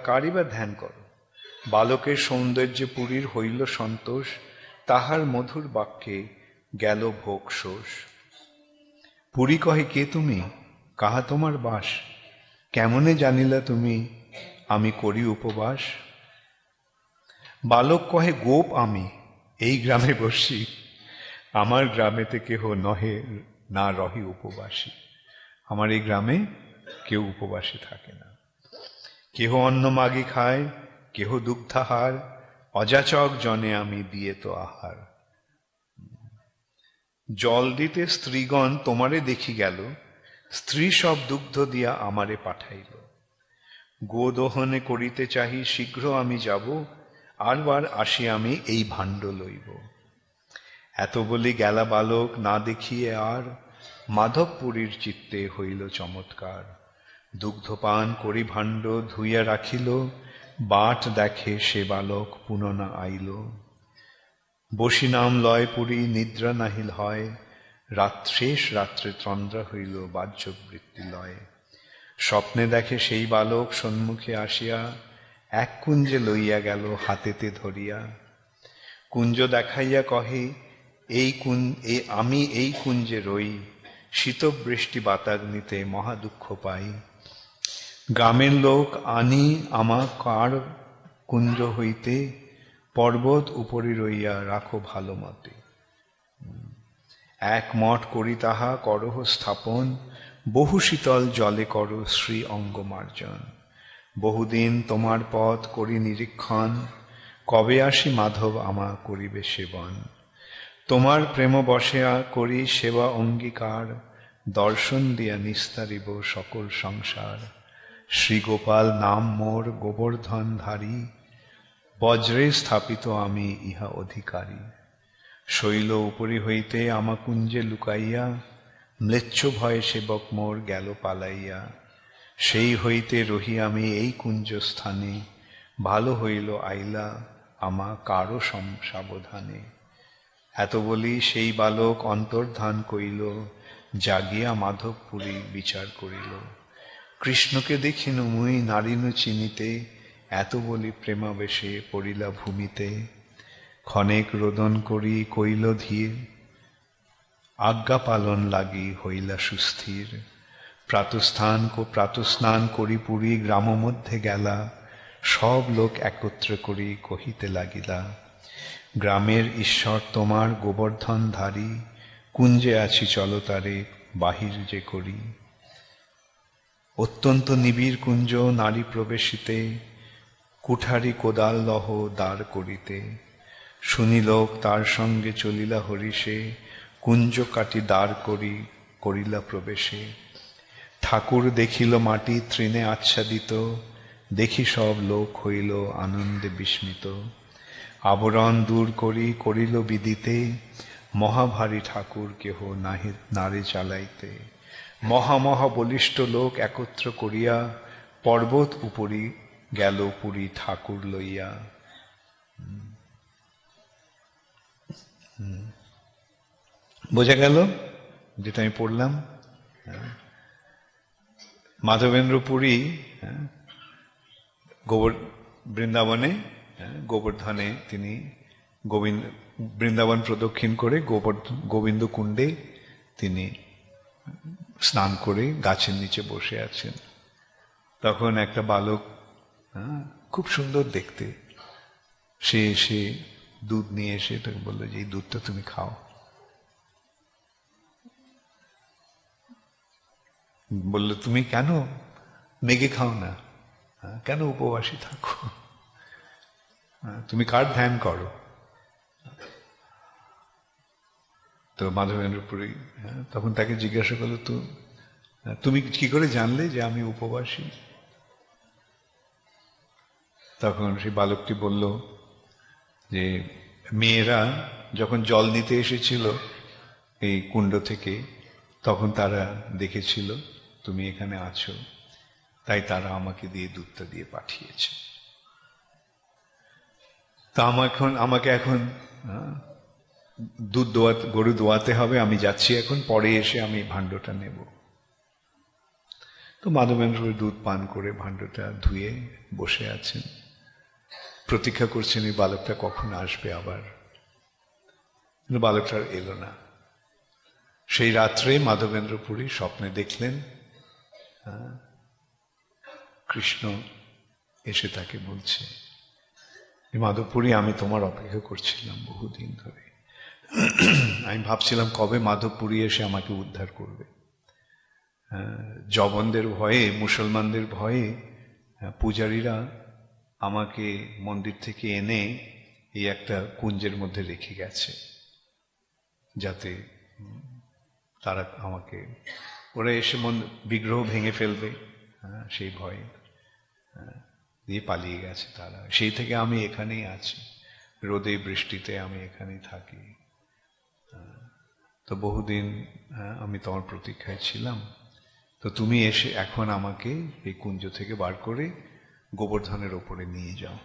কারই বা ধ্যান করো। বালকের সৌন্দর্যে পুরীর হইল সন্তোষ, তাহার মধুর বাক্যে গেল ভোগ শোষ। পুরী কহে কে তুমি, কাহা তোমার বাস, কেমনে জানিলা তুমি আমি করি উপবাস। বালক কহে গোপ আমি এই গ্রামে বসি, আমার গ্রামেতে কেহ নহে না রহি উপবাসী। আমার এই গ্রামে কেউ উপবাসী থাকে না। কেহ অন্ন মাগি খায়, কেহ দুগ্ধাহার, অযাচক জনে আমি দিয়ে তো আহার। জল দিতে স্ত্রীগণ তোমারে দেখি গেল, স্ত্রী সব দুগ্ধ দিয়া আমারে পাঠাইল। গোদোহনে করিতে চাহি শীঘ্র আমি যাব, আরবার আসি আমি এই ভাণ্ড লইব। এত বলি গেলা বালক না দেখিয়ে আর, মাধবপুরীর চিত্তে হইল চমৎকার। দুগ্ধপান করি ভাণ্ড ধুইয়া রাখিল, বাট দেখে সে বালক পুননা আইল। বসি নাম লয় পুরী নিদ্রা নাহিল হয়, শেষ রাত্রে তন্দ্রা হইল বাহ্যবৃত্তি লয়। স্বপ্নে দেখে সেই বালক সম্মুখে আসিয়া, এক কুঞ্জে লইয়া গেল হাতেতে ধরিয়া। কুঞ্জ দেখাইয়া কহে আমি এই কুঞ্জে রই, শীতবৃষ্টি বাতাগ্নিতে মহা দুঃখ পাই। গ্রামের লোক আনি আমা কার কুঞ্জ হইতে, পর্বত উপরে রইয়া রাখো ভালো মতে। এক মঠ করি তাহা করহ স্থাপন, বহু শীতল জলে করো শ্রী অঙ্গ মার্জন। বহুদিন তোমার পথ করি নিরীক্ষণ, কবে আসি মাধব আমা করিবে সেবন। তোমার প্রেম বসেয়া করি সেবা অঙ্গীকার, দর্শন দিয়া নিস্তারিব সকল সংসার। শ্রীগোপাল নাম মোর গোবর্ধন ধারী, বজ্রে স্থাপিত আমি ইহা অধিকারী। শৈল উপরি হইতে আমা কুঞ্জে লুকাইয়া, ম্লেচ্ছ ভয়ে সেবক মোর গেল পালাইয়া। সেই হইতে রহি আমি এই কুঞ্জ স্থানে, ভালো হইল আইলা আমা কারো সাবধানে। এত বলি সেই বালক অন্তর্ধান কইল, জাগিয়া মাধবপুরী বিচার করিল। কৃষ্ণকে দেখিনু মুই নারিনু চিনিতে, এত বলি প্রেমাবেশে পড়িলা ভূমিতে। ক্ষণেক রোদন করি কইল ধীর, আজ্ঞা পালন লাগি হইলা সুস্থির। প্রাতস্নান করি পুরী গ্রাম মধ্যে গেলা, সব লোক একত্র করি কহিতে লাগিলা। গ্রামের ঈশ্বর তোমার গোবর্ধন ধারী, কুঞ্জে আছি চলো তারে বাহির যে করি। অত্যন্ত নিবিড় কুঞ্জ নারী প্রবেশিতে, কুঠারি কোদাল লহ দ্বার করিতে। শুনি লোক তার সঙ্গে চলিলা হরিষে, কুঞ্জ কাটি দ্বার করিলা প্রবেশে। ঠাকুর দেখিল মাটি তৃণে আচ্ছাদিত, দেখি সব লোক হইল আনন্দে বিস্মিত। আবরণ দূর করিল বিদিতে, মহাভারী ঠাকুর কেহ নারে চালাইতে। মহা বলিষ্ঠ লোক একত্র করিয়া, পর্বত উপরি গেল পুরী ঠাকুর লইয়া। বোঝা গেল যেটা আমি পড়লাম? মাধবেন্দ্র পুরী বৃন্দাবনে গোবর্ধনে তিনি বৃন্দাবন প্রদক্ষিণ করে গোবিন্দ কুণ্ডে তিনি স্নান করে গাছের নিচে বসে আছেন। তখন একটা বালক, খুব সুন্দর দেখতে, সে এসে দুধ নিয়ে এসে তাকে বললো যে এই দুধটা তুমি খাও। বললো তুমি কেন মেঘে খাও না, কেন উপবাসী থাকো, তুমি কার ধ্যান করো? তো মাধবেন্দ্র পুরী তখন তাকে জিজ্ঞাসা করলো, তুমি কি করে জানলে যে আমি উপবাসী? তখন সেই বালকটি বলল যে মেয়েরা যখন জল নিতে এসেছিল এই কুণ্ড থেকে, তখন তারা দেখেছিল তুমি এখানে আছো, তাই তারা আমাকে দিয়ে দুধটা দিয়ে পাঠিয়েছে। তা আমাকে এখন দুধ গরু দোয়াতে হবে, আমি যাচ্ছি এখন, পরে এসে আমি ভাণ্ডটা নেব। তো মাধবেন্দ্র দুধ পান করে ভাণ্ডটা ধুয়ে বসে আছেন, প্রতীক্ষা করছেন এই বালকটা কখন আসবে আবার। কিন্তু বালকটা এলো না। সেই রাত্রে মাধবেন্দ্র পুরী স্বপ্নে দেখলেন কৃষ্ণ এসে তাকে বলছে, মাধবপুরী আমি তোমার অপেক্ষা করছিলাম বহুদিন ধরে। আমি ভাবছিলাম কবে মাধবপুরী এসে আমাকে উদ্ধার করবে। জবনদের ভয়ে, মুসলমানদের ভয়ে পূজারীরা আমাকে মন্দির থেকে এনে এই একটা কুঞ্জের মধ্যে রেখে গেছে, যাতে তারা আমাকে, ওরা এসে বিগ্রহ ভেঙে ফেলবে, সেই ভয়ে দিয়ে পালিয়ে গেছে তারা। সেই থেকে আমি এখানেই আছি, রোদে বৃষ্টিতে আমি এখানেই থাকি। তো বহুদিন আমি তোমার প্রতীক্ষায় ছিলাম, তো তুমি এসে এখন আমাকে এই কুঞ্জ থেকে বার করে গোবর্ধনের ওপরে নিয়ে যাও।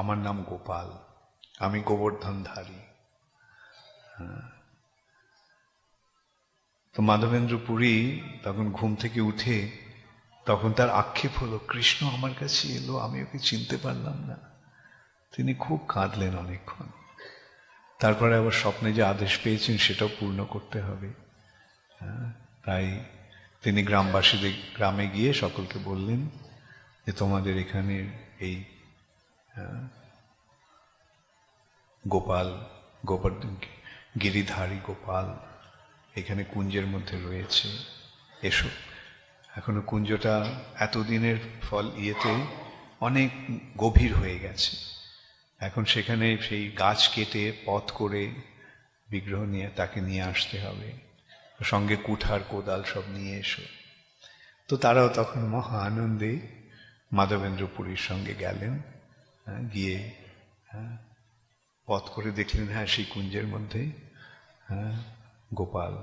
আমার নাম গোপাল, আমি গোবর্ধনধারী। তো মাধবেন্দ্র পুরী তখন ঘুম থেকে উঠে, তখন তার আক্ষেপ হলো কৃষ্ণ আমার কাছে এলো, আমি ওকে চিনতে পারলাম না। তিনি খুব কাঁদলেন অনেকক্ষণ। তারপরে আবার স্বপ্নে যে আদেশ পেয়েছেন সেটাও পূর্ণ করতে হবে। তাই তিনি গ্রামে গিয়ে সকলকে বললেন যে তোমাদের এখানে এই গোবর্ধন গিরিধারী গোপাল এখানে কুঞ্জের মধ্যে রয়েছে, এসো। এখনো কুঞ্জটা এতদিনের ফল ইয়েতে অনেক গভীর হয়ে গেছে, এখন সেখানে সেই গাছ কেটে পথ করে বিগ্রহ নিয়ে তাকে নিয়ে আসতে হবে, সঙ্গে কুঠার কোদাল সব নিয়ে এসো। তো তারাও তখন মহা আনন্দে মাধবেন্দ্র পুরীর সঙ্গে গেলেন, গিয়ে পথ করে দেখলেন সেই কুঞ্জের মধ্যে গোপাল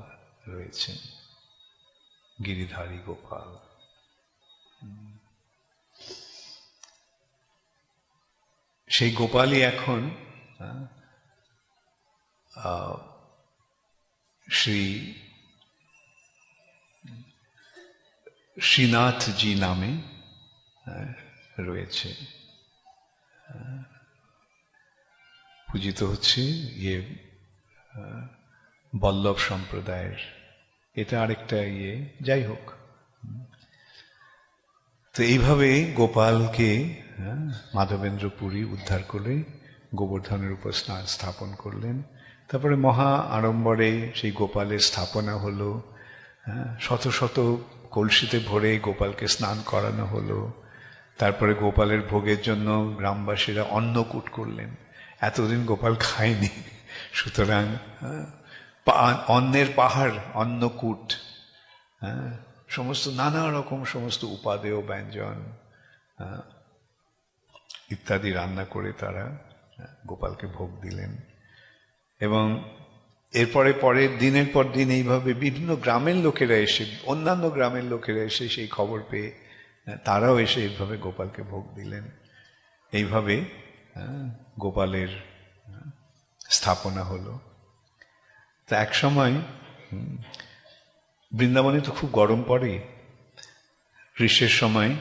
রয়েছেন, গিরিধারী গোপাল। সেই গোপালই এখন শ্রীনাথজি নামে রয়েছে, পূজিত হচ্ছে বল্লভ সম্প্রদায়ের। এটা আরেকটা যাই হোক। তো এইভাবে গোপালকে মাধবেন্দ্র পুরী উদ্ধার করে গোবর্ধনের উপর স্থাপন করলেন। তারপরে মহা আড়ম্বরে সেই গোপালের স্থাপনা হলো, শত শত কলসিতে ভরে গোপালকে স্নান করানো হলো। তারপরে গোপালের ভোগের জন্য গ্রামবাসীরা অন্নকূট করলেন, এতদিন গোপাল খায়নি, সুতরাং অন্নের পাহাড়, অন্নকূট, সমস্ত নানা রকম সমস্ত উপাদেয় ব্যঞ্জন ইত্যাদি রান্না করে তারা গোপালকে ভোগ দিলেন। এবং এরপরে পরের দিনের পর দিন এইভাবে বিভিন্ন গ্রামের লোকেরা এসে, অন্যান্য গ্রামের লোকেরা এসে সেই খবর পেয়ে তারাও এসে এইভাবে গোপালকে ভোগ দিলেন। এইভাবে গোপালের স্থাপনা হলো। তা এক সময় বৃন্দাবনে তো খুব গরম পড়ে। গ্রীষ্মের সময়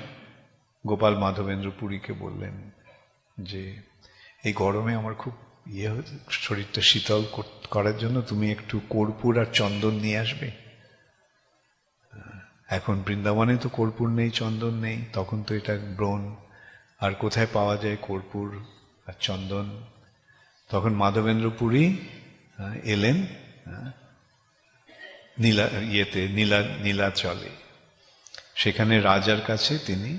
গোপাল মাধবেন্দ্র পুরীকে বললেন যে এই গরমে আমার খুব শরীরটা শীতল করার জন্য তুমি একটু কর্পূর আর চন্দন নিয়ে আসবে। এখন বৃন্দাবনে তো কর্পূর নেই, চন্দন নেই, তখন তো এটা ব্রণ, আর কোথায় পাওয়া যায় কর্পূর আর চন্দন? তখন মাধবেন্দ্র পুরী এলেন নীলাচলে। সেখানে রাজার কাছে তিনি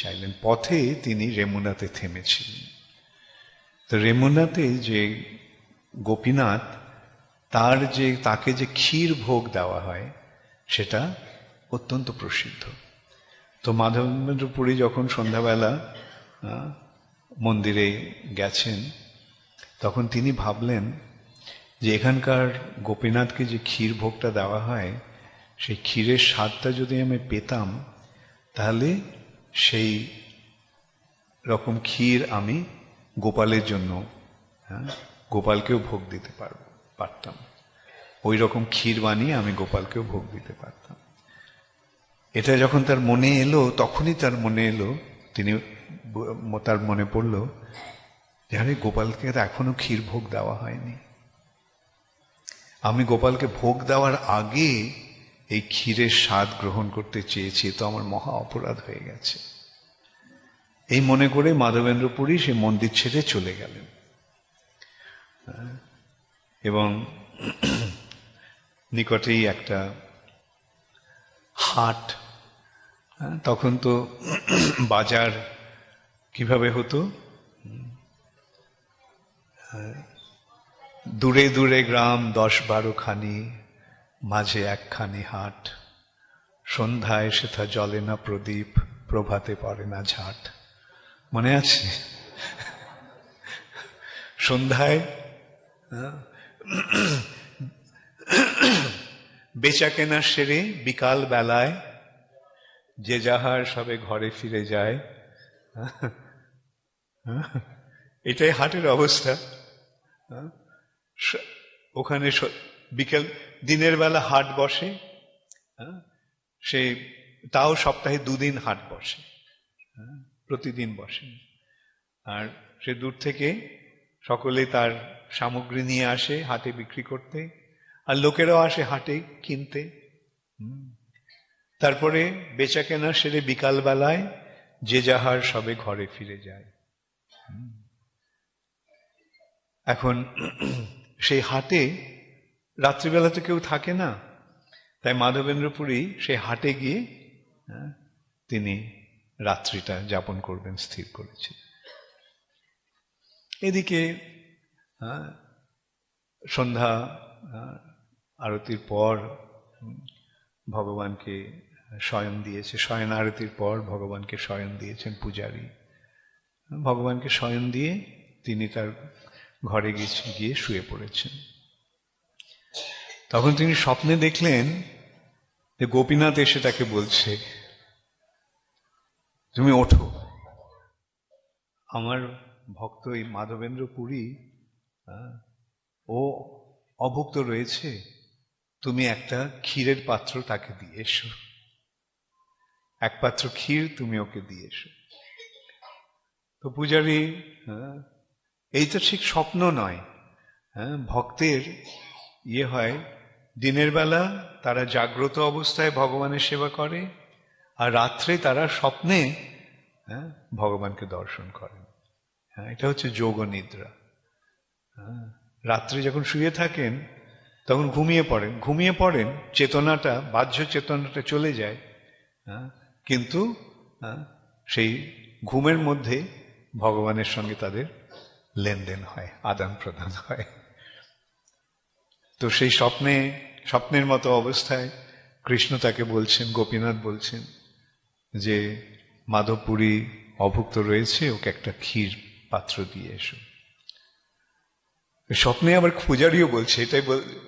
চাইলেন। পথে তিনি রেমুনাতে থেমেছিলেন। তো রেমুনাতে যে গোপীনাথ, তাকে যে ক্ষীর ভোগ দেওয়া হয় সেটা অত্যন্ত প্রসিদ্ধ। তো মাধবেন্দ্র পুরী যখন সন্ধ্যাবেলা মন্দিরে গেছেন, তখন তিনি ভাবলেন যে এখানকার গোপীনাথকে যে ক্ষীর ভোগটা দেওয়া হয়, সেই ক্ষীরের স্বাদটা যদি আমি পেতাম, তাহলে সেই রকম ক্ষীর আমি গোপালের জন্য, গোপালকেও ভোগ দিতে পারতাম। ওই রকম ক্ষীর বানিয়ে আমি গোপালকেও ভোগ দিতে পারতাম। এটা যখন তার মনে এলো, তখনই তার মনে পড়ল যে আরে গোপালকে এখনো ক্ষীর ভোগ দেওয়া হয়নি। আমি গোপালকে ভোগ দেওয়ার আগে এই ক্ষীরের স্বাদ গ্রহণ করতে চেয়েছি, তো আমার মহা অপরাধ হয়ে গেছে। এই মনে করে মাধবেন্দ্র পুরী সে মন্দির ছেড়ে চলে গেলেন। এবং নিকটেই একটা হাট, তখন তো বাজার কিভাবে হতো, দূরে দূরে গ্রাম 10-12 খানি, মাঝে একখানি হাট, সন্ধ্যায় সেথা জ্বলে না প্রদীপ, প্রভাতে পড়ে না ঝাট। মনে আছে? সন্ধ্যায় বেচা কেনা সেরে বিকাল বেলায় যে যাহার সবে ঘরে ফিরে যায়। এটাই হাটের অবস্থা। ওখানে বিকেল, দিনের বেলা হাট বসে, তাও সপ্তাহে 2 দিন হাট বসে, প্রতিদিন বসে। আর সে দূর থেকে সকলে তার সামগ্রী নিয়ে আসে হাটে বিক্রি করতে, আর লোকেরাও আসে হাটে কিনতে। তারপরে বেচা কেনা সেরে বিকাল বেলায় যে যাহার সবে ঘরে ফিরে যায়। এখন সেই হাটে রাত্রিবেলা তো কেউ থাকে না, তাই মাধবেন্দ্র পুরী সেই হাটে গিয়ে তিনি রাত্রিটা যাপন করবেন স্থির করেছে। এদিকে সন্ধ্যা আরতির পর ভগবানকে শয়ন দিয়েছে, শয়ন আরতির পর ভগবানকে শয়ন দিয়েছেন পূজারী। ভগবানকে শয়ন দিয়ে তিনি তার ঘরে গিয়ে শুয়ে পড়েছেন। তখন তিনি স্বপ্নে দেখলেন যে গোপীনাথ এসে তাকে বলছে, তুমি ওঠো, আমার ভক্ত এই মাধবেন্দ্র পুরী ও অভুক্ত রয়েছে, তুমি একটা ক্ষীরের পাত্র তাকে দিয়ে এসো, এক পাত্র ক্ষীর তুমি ওকে দিয়ে এসো। তো পূজারী, এই তো ঠিক স্বপ্ন নয়। ভক্তের হয়, দিনের বেলা তারা জাগ্রত অবস্থায় ভগবানের সেবা করে, আর রাত্রে তারা স্বপ্নে ভগবানকে দর্শন করেন। এটা হচ্ছে যোগ নিদ্রা। রাত্রে যখন শুয়ে থাকেন তখন ঘুমিয়ে পড়েন, চেতনাটা, বাহ্য চেতনাটা চলে যায়, কিন্তু সেই ঘুমের মধ্যে ভগবানের সঙ্গে তাদের লেনদেন হয়, আদান প্রদান হয়। তো সেই স্বপ্নের মতো অবস্থায় কৃষ্ণ তাকে বলছেন, গোপীনাথ বলছেন যে মাধবপুরী অভুক্ত রয়েছে, ওকে একটা ক্ষীর পাত্র দিয়ে এসো। স্বপ্নে আবার পূজারীও বলছে, এটাই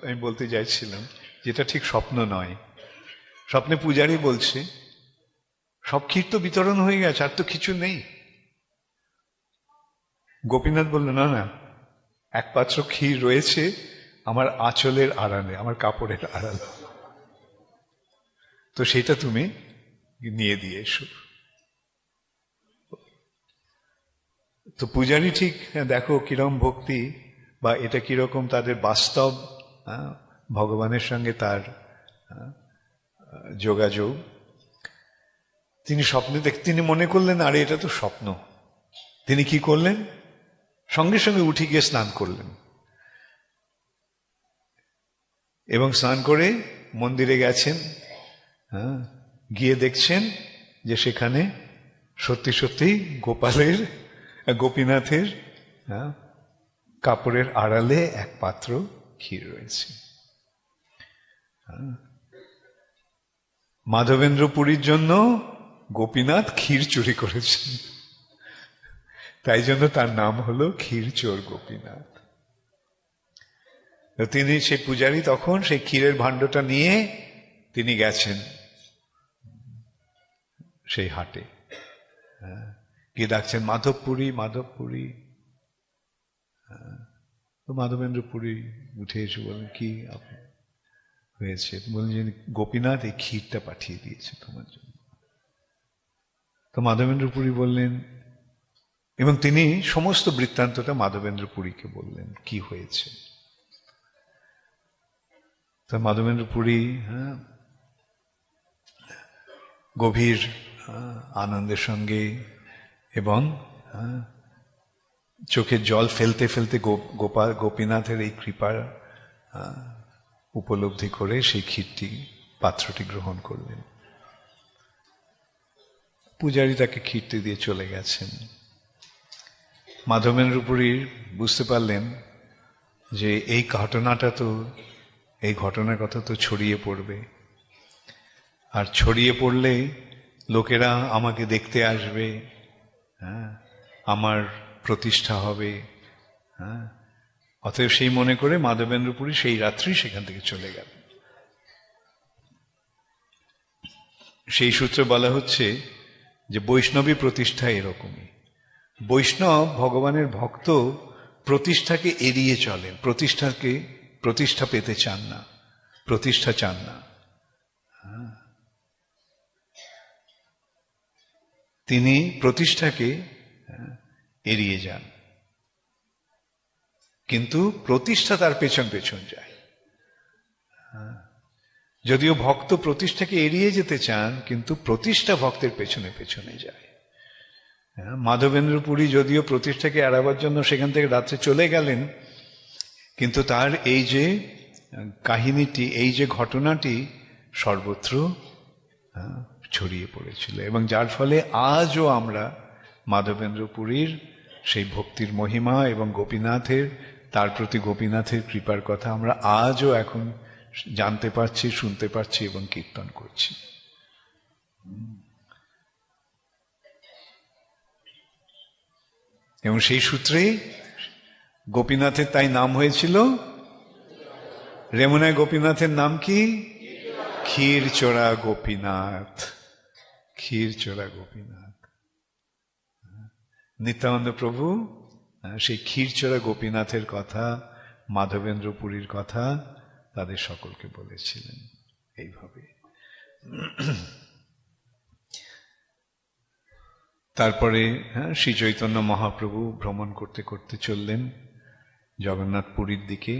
আমি বলতে চাইছিলাম, যেটা ঠিক স্বপ্ন নয়। স্বপ্নে পূজারী বলছে সব ক্ষীর তো বিতরণ হয়ে গেছে, আর তো কিছু নেই। গোপীনাথ বলল, না না, এক পাত্র ক্ষীর রয়েছে আমার আঁচলের আড়ালে, আমার কাপড়ের আড়ালে, তো সেটা তুমি নিয়ে দিয়ে এসো। তো পূজারী ঠিক দেখো কিরকম ভক্তি, বা এটা কিরকম তাদের বাস্তব ভগবানের সঙ্গে তার যোগাযোগ। তিনি স্বপ্নে তিনি মনে করলেন আরে এটা তো স্বপ্ন। তিনি কি করলেন, সঙ্গে সঙ্গে উঠে গিয়ে স্নান করলেন, এবং স্নান করে মন্দিরে গেছেন। গিয়ে দেখছেন যে সেখানে সত্যি সত্যি গোপীনাথের কাপড়ের আড়ালে এক পাত্র ক্ষীর রয়েছে। মাধবেন্দ্র পুরীর জন্য গোপীনাথ ক্ষীর চুরি করেছেন, তাই জন্য তার নাম হলো ক্ষীর চোর গোপীনাথ। তিনি সেই পূজারী তখন সেই ক্ষীরের ভাণ্ডটা নিয়ে তিনি গেছেন সেই হাটে, গিয়ে ডাকছেন মাধবপুরী মাধবপুরী। তো মাধবেন্দ্র পুরী উঠে এসে বলেন, কি হয়েছে? বলেন যে গোপীনাথ এই ক্ষীরটা পাঠিয়ে দিয়েছে তোমার জন্য। তো মাধবেন্দ্র পুরী বললেন, এবং তিনি সমস্ত বৃত্তান্তটা মাধবেন্দ্র পুরীকে বললেন কি হয়েছে। তো মাধবেন্দ্র পুরী গভীর আনন্দের সঙ্গে এবং চোখের জল ফেলতে ফেলতে গোপীনাথের এই কৃপা উপলব্ধি করে সেই ক্ষীরটি পাত্রটি গ্রহণ করলেন। পূজারী তাকে ক্ষীরটি দিয়ে চলে গেছেন। মাধবেন্দ্র পুরী বুঝতে পারলেন যে এই ঘটনার কথা তো ছড়িয়ে পড়বে, আর ছড়িয়ে পড়লে লোকেরা আমাকে দেখতে আসবে, আমার প্রতিষ্ঠা হবে। অতএব সেই মনে করে মাধবেন্দ্র পুরী সেই রাত্রি সেখান থেকে চলে গেল। সেই সূত্রে বলা হচ্ছে যে বৈষ্ণবী প্রতিষ্ঠা এরকমই। বৈষ্ণব ভগবানের ভক্ত প্রতিষ্ঠাকে এড়িয়ে চলেন, প্রতিষ্ঠা পেতে চান না, প্রতিষ্ঠা চান না। তিনি প্রতিষ্ঠাকে এড়িয়ে যান, কিন্তু প্রতিষ্ঠা তার পেছন পেছন যায়। যদিও ভক্ত প্রতিষ্ঠাকে এড়িয়ে যেতে চান, কিন্তু প্রতিষ্ঠা ভক্তের পেছনে পেছনে যায়। মাধবেন্দ্র পুরী যদিও প্রতিষ্ঠাকে এড়াবার জন্য সেখান থেকে রাত্রে চলে গেলেন, কিন্তু তার এই যে কাহিনীটি, এই যে ঘটনাটি সর্বত্র ছড়িয়ে পড়েছিল, এবং যার ফলে আজও আমরা মাধবেন্দ্র পুরীর সেই ভক্তির মহিমা এবং গোপীনাথের, তার প্রতি গোপীনাথের কৃপার কথা আমরা আজও এখন জানতে পারছি, শুনতে পারছি এবং কীর্তন করছি। এবং সেই সূত্রেই গোপীনাথের তাই নাম হয়েছিল, রেমুনায় গোপীনাথের নাম কি? ক্ষীরচোরা গোপীনাথ, ক্ষীরচোরা গোপীনাথ। নিত্যানন্দ প্রভু সেই ক্ষীরচোরা গোপীনাথের কথা, মাধবেন্দ্র পুরীর কথা তাদের সকলকে বলেছিলেন এইভাবে। তারপরে শ্রী চৈতন্য মহাপ্রভু ভ্রমণ করতে করতে চললেন জগন্নাথ পুরীর দিকে।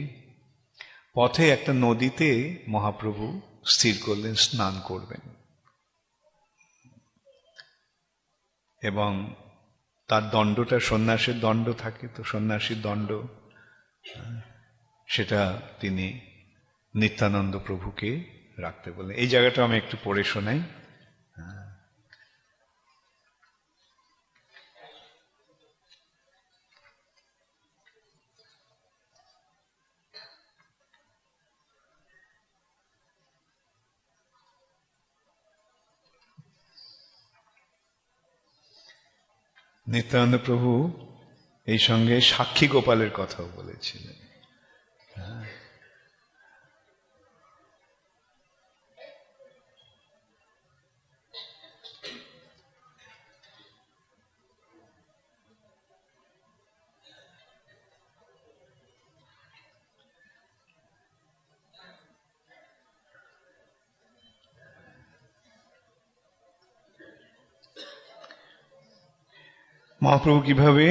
পথে একটা নদীতে মহাপ্রভু স্থির করলেন স্নান করবেন, এবং তার দণ্ডটা সন্ন্যাসের দণ্ড থাকে, তো সন্ন্যাসীর দণ্ড সেটা তিনি নিত্যানন্দ প্রভুকে রাখতে বললেন। এই জায়গাটা আমি একটু পড়ে শোনাই। নিত্যানন্দ প্রভু এই সঙ্গে সাক্ষী গোপালের কথাও বলেছিলেন। মহাপ্রভু কিভাবে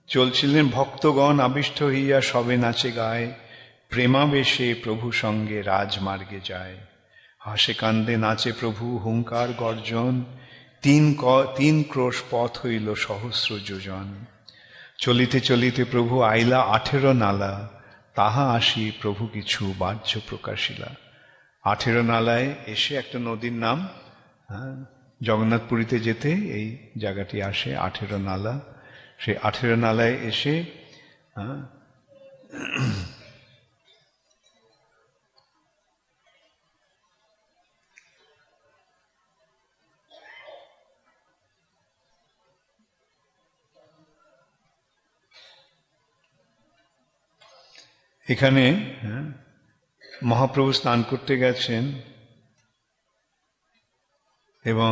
চলছিলেন, ভক্তগণ আবিষ্ট হইয়া সবে নাচে গায়, প্রেমাবেশে প্রভু সঙ্গে রাজমার্গে যায়। হাসে কান্দে নাচে প্রভু, হুঙ্কার গর্জন, তিন ক্রোশ পথ হইল সহস্র যোজন। চলিতে চলিতে প্রভু আইলা 18 নালা, তাহা আসি প্রভু কিছু বাহ্য প্রকাশিলা। 18 নালায় এসে, একটা নদীর নাম, জগন্নাথপুরীতে যেতে এই জায়গাটি আসে 18 নালা। সেই 18 নালায় এসে এখানে মহাপ্রভু স্নান করতে গেছেন এবং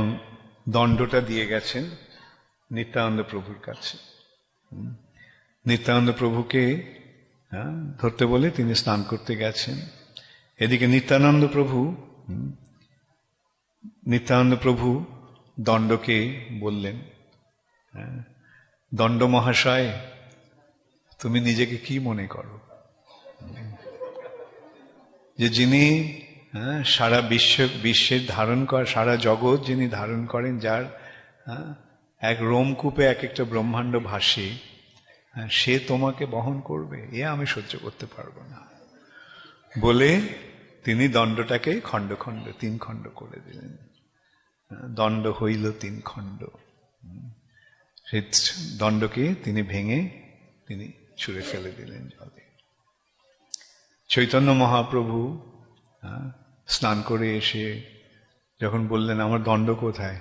দণ্ডটা দিয়ে গেছেন নিত্যানন্দ প্রভুর কাছে। নিত্যানন্দ প্রভুকে ধরতে বলে তিনি স্নান করতে গেছেন। এদিকে নিত্যানন্দ প্রভু দণ্ডকে বললেন, দণ্ড মহাশয়, তুমি নিজেকে কি মনে করো যে যিনি সারা বিশ্বের ধারণ কর, সারা জগৎ যিনি ধারণ করেন, যার এক রোমকূপে এক একটা ব্রহ্মাণ্ড ভাসে, সে তোমাকে বহন করবে? এ আমি সহ্য করতে পারবো না বলে তিনি দণ্ডটাকে খণ্ড খণ্ড 3 খণ্ড করে দিলেন। দণ্ড হইল 3 খণ্ড। সেই দণ্ডকে তিনি ভেঙে তিনি ছুঁড়ে ফেলে দিলেন জলে। চৈতন্য মহাপ্রভু স্নান করে এসে যখন বললেন, আমার দণ্ড কোথায়,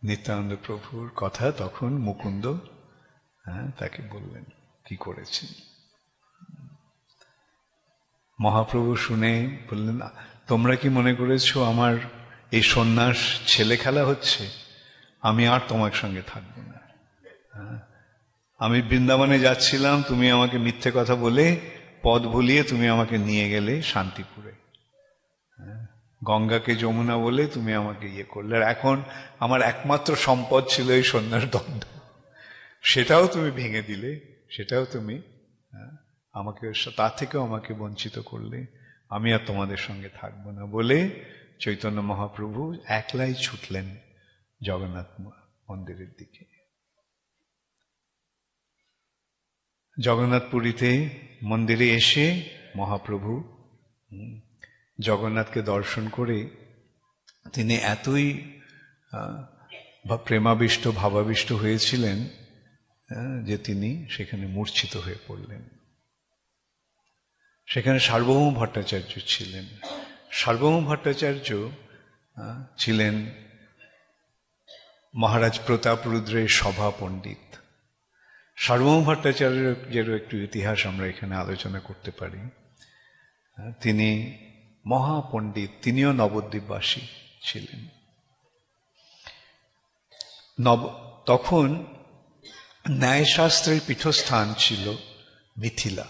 নিত্যানন্দ প্রভুর কথা তখন মুকুন্দ তাকে বললেন কি করেছেন। মহাপ্রভু শুনে বললেন, তোমরা কি মনে করেছো আমার এই সন্ন্যাস ছেলে খেলা হচ্ছে? আমি আর তোমার সঙ্গে থাকবো না। আমি বৃন্দাবনে যাচ্ছিলাম, তুমি আমাকে মিথ্যে কথা বলে পথ ভুলিয়ে তুমি আমাকে নিয়ে গেলে শান্তিপুরে, গঙ্গাকে যমুনা বলে তুমি আমাকে করলে। আর এখন আমার একমাত্র সম্পদ ছিল এই সন্ন্যাস দণ্ড, সেটাও তুমি ভেঙে দিলে, সেটাও তুমি আমাকে, তার থেকেও আমাকে বঞ্চিত করলে। আমি আর তোমাদের সঙ্গে থাকবো না বলে চৈতন্য মহাপ্রভু একলাই ছুটলেন জগন্নাথ মন্দিরের দিকে। জগন্নাথপুরীতে মন্দিরে এসে মহাপ্রভু জগন্নাথকে দর্শন করে তিনি এতই প্রেমাবিষ্ট ভাবাবিষ্ট হয়েছিলেন যে তিনি সেখানে মূর্ছিত হয়ে পড়লেন। সেখানে সার্বভৌম ভট্টাচার্য ছিলেন। সার্বভৌম ভট্টাচার্য ছিলেন মহারাজ প্রতাপ রুদ্রের সভা পণ্ডিত। সার্বভৌম ভট্টাচার্যেরও একটু ইতিহাস আমরা এখানে আলোচনা করতে পারি। তিনি মহাপণ্ডিত, তিনিও নবদ্বীপবাসী ছিলেন। তখন ন্যায়শাস্ত্রের পীঠস্থান ছিল মিথিলা,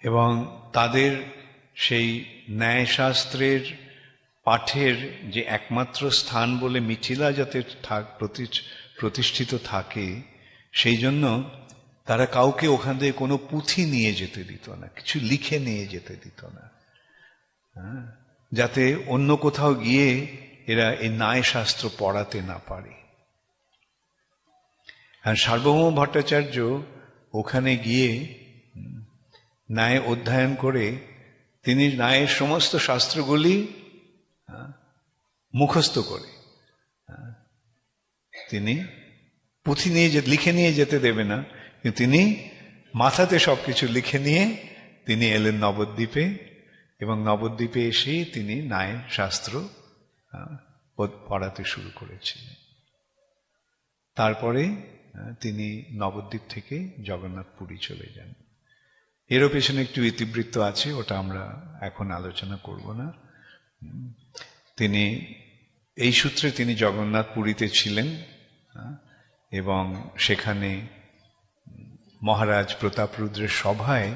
এবং তাদের সেই ন্যায়শাস্ত্রের পাঠের যে একমাত্র স্থান বলে মিথিলা যাতে প্রতিষ্ঠিত থাকে, সেই জন্য তারা কাউকে ওখান থেকে কোনো পুঁথি নিয়ে যেতে দিত না, কিছু লিখে নিয়ে যেতে দিত না, যাতে অন্য কোথাও গিয়ে এরা এই ন্যায়শাস্ত্র পড়াতে না পারে। আর সার্বভৌম ভট্টাচার্য ওখানে গিয়ে ন্যায় অধ্যয়ন করে তিনি ন্যায়ের সমস্ত শাস্ত্রগুলি মুখস্থ করে, তিনি পুঁথি নিয়ে লিখে নিয়ে যেতে দেবে না, কিন্তু তিনি মাথাতে সবকিছু লিখে নিয়ে তিনি এলেন নবদ্বীপে, এবং নবদ্বীপে এসে তিনি ন্যায় শাস্ত্র পড়াতে শুরু করেছিলেন। তারপরে তিনি নবদ্বীপ থেকে জগন্নাথ পুরী চলে যান। এরও পেছনে একটু ইতিবৃত্ত আছে, ওটা আমরা এখন আলোচনা করব না। তিনি এই সূত্রে তিনি জগন্নাথ পুরীতে ছিলেন এবং সেখানে মহারাজ প্রতাপরুদ্রের সভায়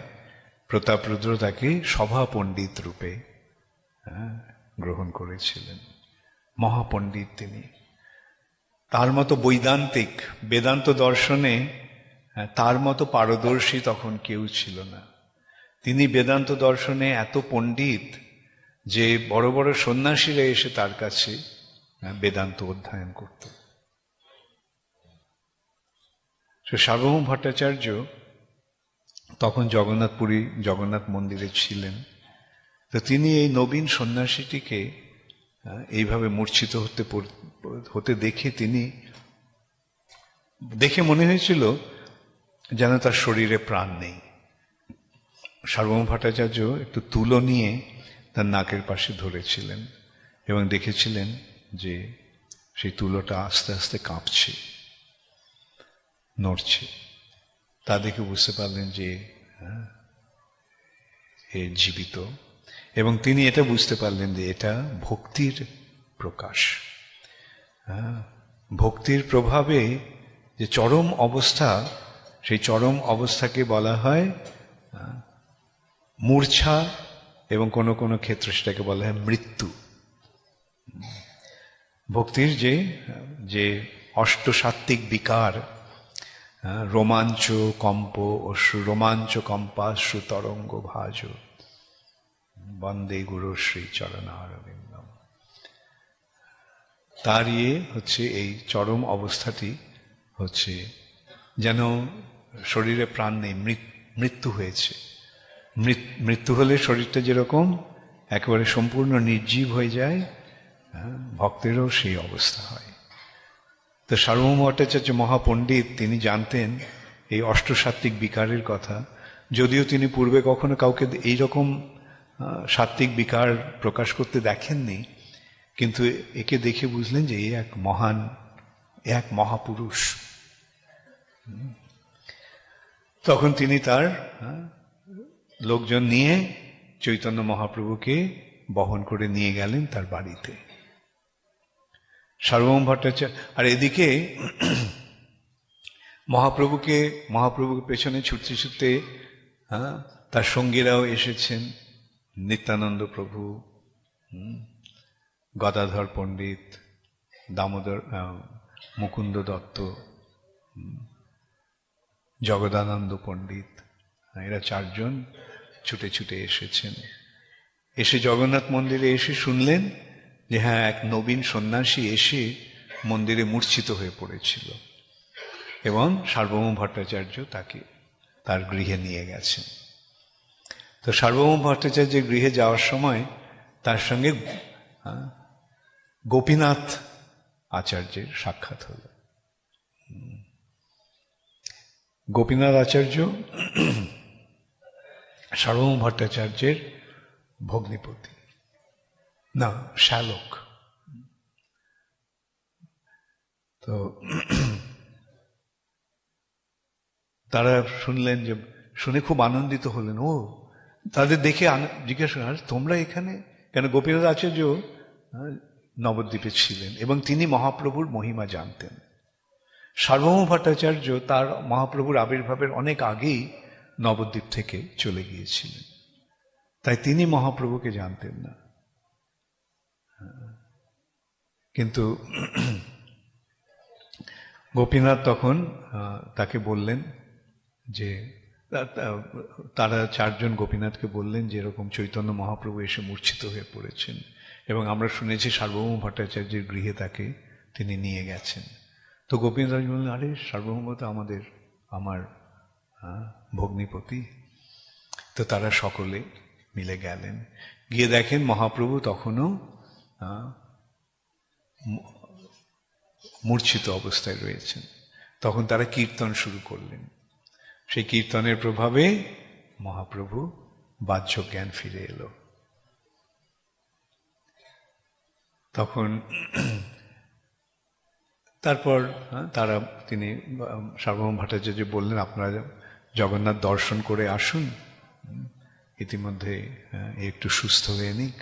প্রতাপরুদ্র তাকে সভা পণ্ডিত রূপে গ্রহণ করেছিলেন। মহাপণ্ডিত তিনি। তার মতো বৈদান্তিক, বেদান্ত দর্শনে তার মতো পারদর্শী তখন কেউ ছিল না। তিনি বেদান্ত দর্শনে এত পণ্ডিত যে বড় বড় সন্ন্যাসীরা এসে তার কাছে বেদান্ত অধ্যয়ন করত। সার্বভৌম ভট্টাচার্য তখন জগন্নাথপুরী জগন্নাথ মন্দিরে ছিলেন। তো তিনি এই নবীন সন্ন্যাসীটিকে এইভাবে মূর্ছিত হতে দেখে মনে হয়েছিল যেন তার শরীরে প্রাণ নেই। সার্বভৌম ভট্টাচার্য একটু তুলো নিয়ে তার নাকের পাশে ধরেছিলেন এবং দেখেছিলেন যে সেই তুলোটা আস্তে আস্তে কাঁপছে, নড়ছে। তা দেখে বুঝতে পারলেন যে এ জীবিত, এবং তিনি এটা বুঝতে পারলেন যে এটা ভক্তির প্রকাশ। ভক্তির প্রভাবে যে চরম অবস্থা, সেই চরম অবস্থাকে বলা হয় মূর্ছা, এবং কোনো কোনো ক্ষেত্রে সেটাকে বলা হয় মৃত্যু। ভক্তির যে অষ্টসাত্ত্বিক বিকার, রোমাঞ্চ কম্প রোমাঞ্চ কম্পাশ্রু তরঙ্গ ভাজ বন্দে গুরু শ্রী চরণারবিন্দম, তার হচ্ছে এই চরম অবস্থাটি হচ্ছে যেন শরীরে প্রাণ নেই, মৃত্যু হয়েছে। মৃত্যু হলে শরীরটা যেরকম একেবারে সম্পূর্ণ নির্জীব হয়ে যায়, ভক্তেরও সেই অবস্থা হয়। তো সার্বভৌম ভট্টাচার্য মহাপণ্ডিত, তিনি জানতেন এই অষ্টসাত্ত্বিক বিকারের কথা। যদিও তিনি পূর্বে কখনো কাউকে এইরকম সাত্ত্বিক বিকার প্রকাশ করতে দেখেননি, কিন্তু একে দেখে বুঝলেন যে এক মহাপুরুষ। তখন তিনি তার লোকজন নিয়ে চৈতন্য মহাপ্রভুকে বহন করে নিয়ে গেলেন তার বাড়িতে। সার্বভৌম ভট্টাচার্য আর এদিকে মহাপ্রভুকে পেছনে ছুটতে ছুটতে তার সঙ্গীরাও এসেছেন। নিত্যানন্দ প্রভু, গদাধর পণ্ডিত, দামোদর, মুকুন্দ দত্ত, জগদানন্দ পণ্ডিত, এরা চারজন ছুটে ছুটে এসেছেন। এসে জগন্নাথ মন্দিরে এসে শুনলেন যে হ্যাঁ, এক নবীন সন্ন্যাসী এসে মন্দিরে মূর্ছিত হয়ে পড়েছিল, এবং সার্বভৌম ভট্টাচার্য তাকে তার গৃহে নিয়ে গেছেন। তো সার্বভৌম ভট্টাচার্যের গৃহে যাওয়ার সময় তার সঙ্গে গোপীনাথ আচার্যের সাক্ষাৎ হল। গোপীনাথ আচার্য সার্বভৌম ভট্টাচার্যের ভগ্নিপতি, না শ্যালক। তো তারা শুনলেন, যে শুনে খুব আনন্দিত হলেন। তাদের দেখে জিজ্ঞাসা করেন, তোমরা এখানে কেন? গোপীনাথ আচার্য নবদ্বীপে ছিলেন এবং তিনি মহাপ্রভুর মহিমা জানতেন। সার্বভৌম ভট্টাচার্য তার মহাপ্রভুর আবির্ভাবের অনেক আগেই নবদ্বীপ থেকে চলে গিয়েছিলেন, তাই তিনি মহাপ্রভুকে জানতেন না। কিন্তু গোপীনাথ তখন তাকে বললেন যে, তারা চারজন গোপীনাথকে বললেন যে এরকম চৈতন্য মহাপ্রভু এসে মূর্ছিত হয়ে পড়েছেন, এবং আমরা শুনেছি সার্বভৌম ভট্টাচার্যের গৃহে তাকে তিনি নিয়ে গেছেন। তো গোপীনাথ বললেন, আরে সার্বভৌম তো আমার ভগ্নিপতি। তো তারা সকলে মিলে গেলেন, গিয়ে দেখেন মহাপ্রভু তখনও মূর্ছিত অবস্থায় রয়েছেন। তখন তারা কীর্তন শুরু করলেন। সেই কীর্তনের প্রভাবে মহাপ্রভু বাহ্য জ্ঞান ফিরে এলো। তখন তারপর তিনি সার্বভৌম ভট্টাচার্য বললেন, আপনারা জগন্নাথ দর্শন করে আসুন, ইতিমধ্যে একটু সুস্থ হয়ে নিক।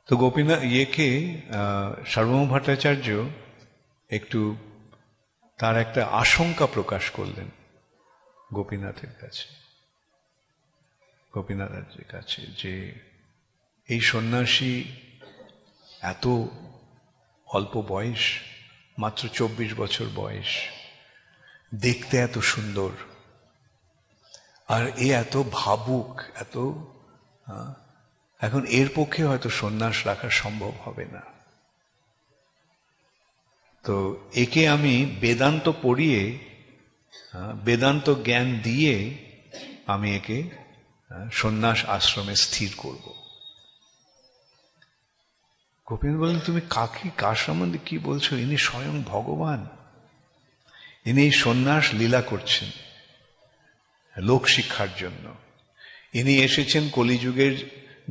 তো গোপীনাথ সার্বভৌম ভট্টাচার্য একটু তার একটা আশঙ্কা প্রকাশ করলেন গোপীনাথের কাছে, যে এই সন্ন্যাসী এত অল্প বয়স, মাত্র 24 বছর বয়স, দেখতে এত সুন্দর, আর এ এত ভাবুক, এখন এর পক্ষে হয়তো সন্ন্যাস রাখা সম্ভব হবে না। তো একে আমি বেদান্ত পড়িয়ে, বেদান্ত জ্ঞান দিয়ে আমি একে সন্ন্যাস আশ্রমে স্থির করব। গোপীনাথ বললেন, তুমি কার সম্বন্ধে কি বলছো? ইনি স্বয়ং ভগবান, ইনি এই সন্ন্যাস লীলা করছেন লোক শিক্ষার জন্য। ইনি এসেছেন কলিযুগের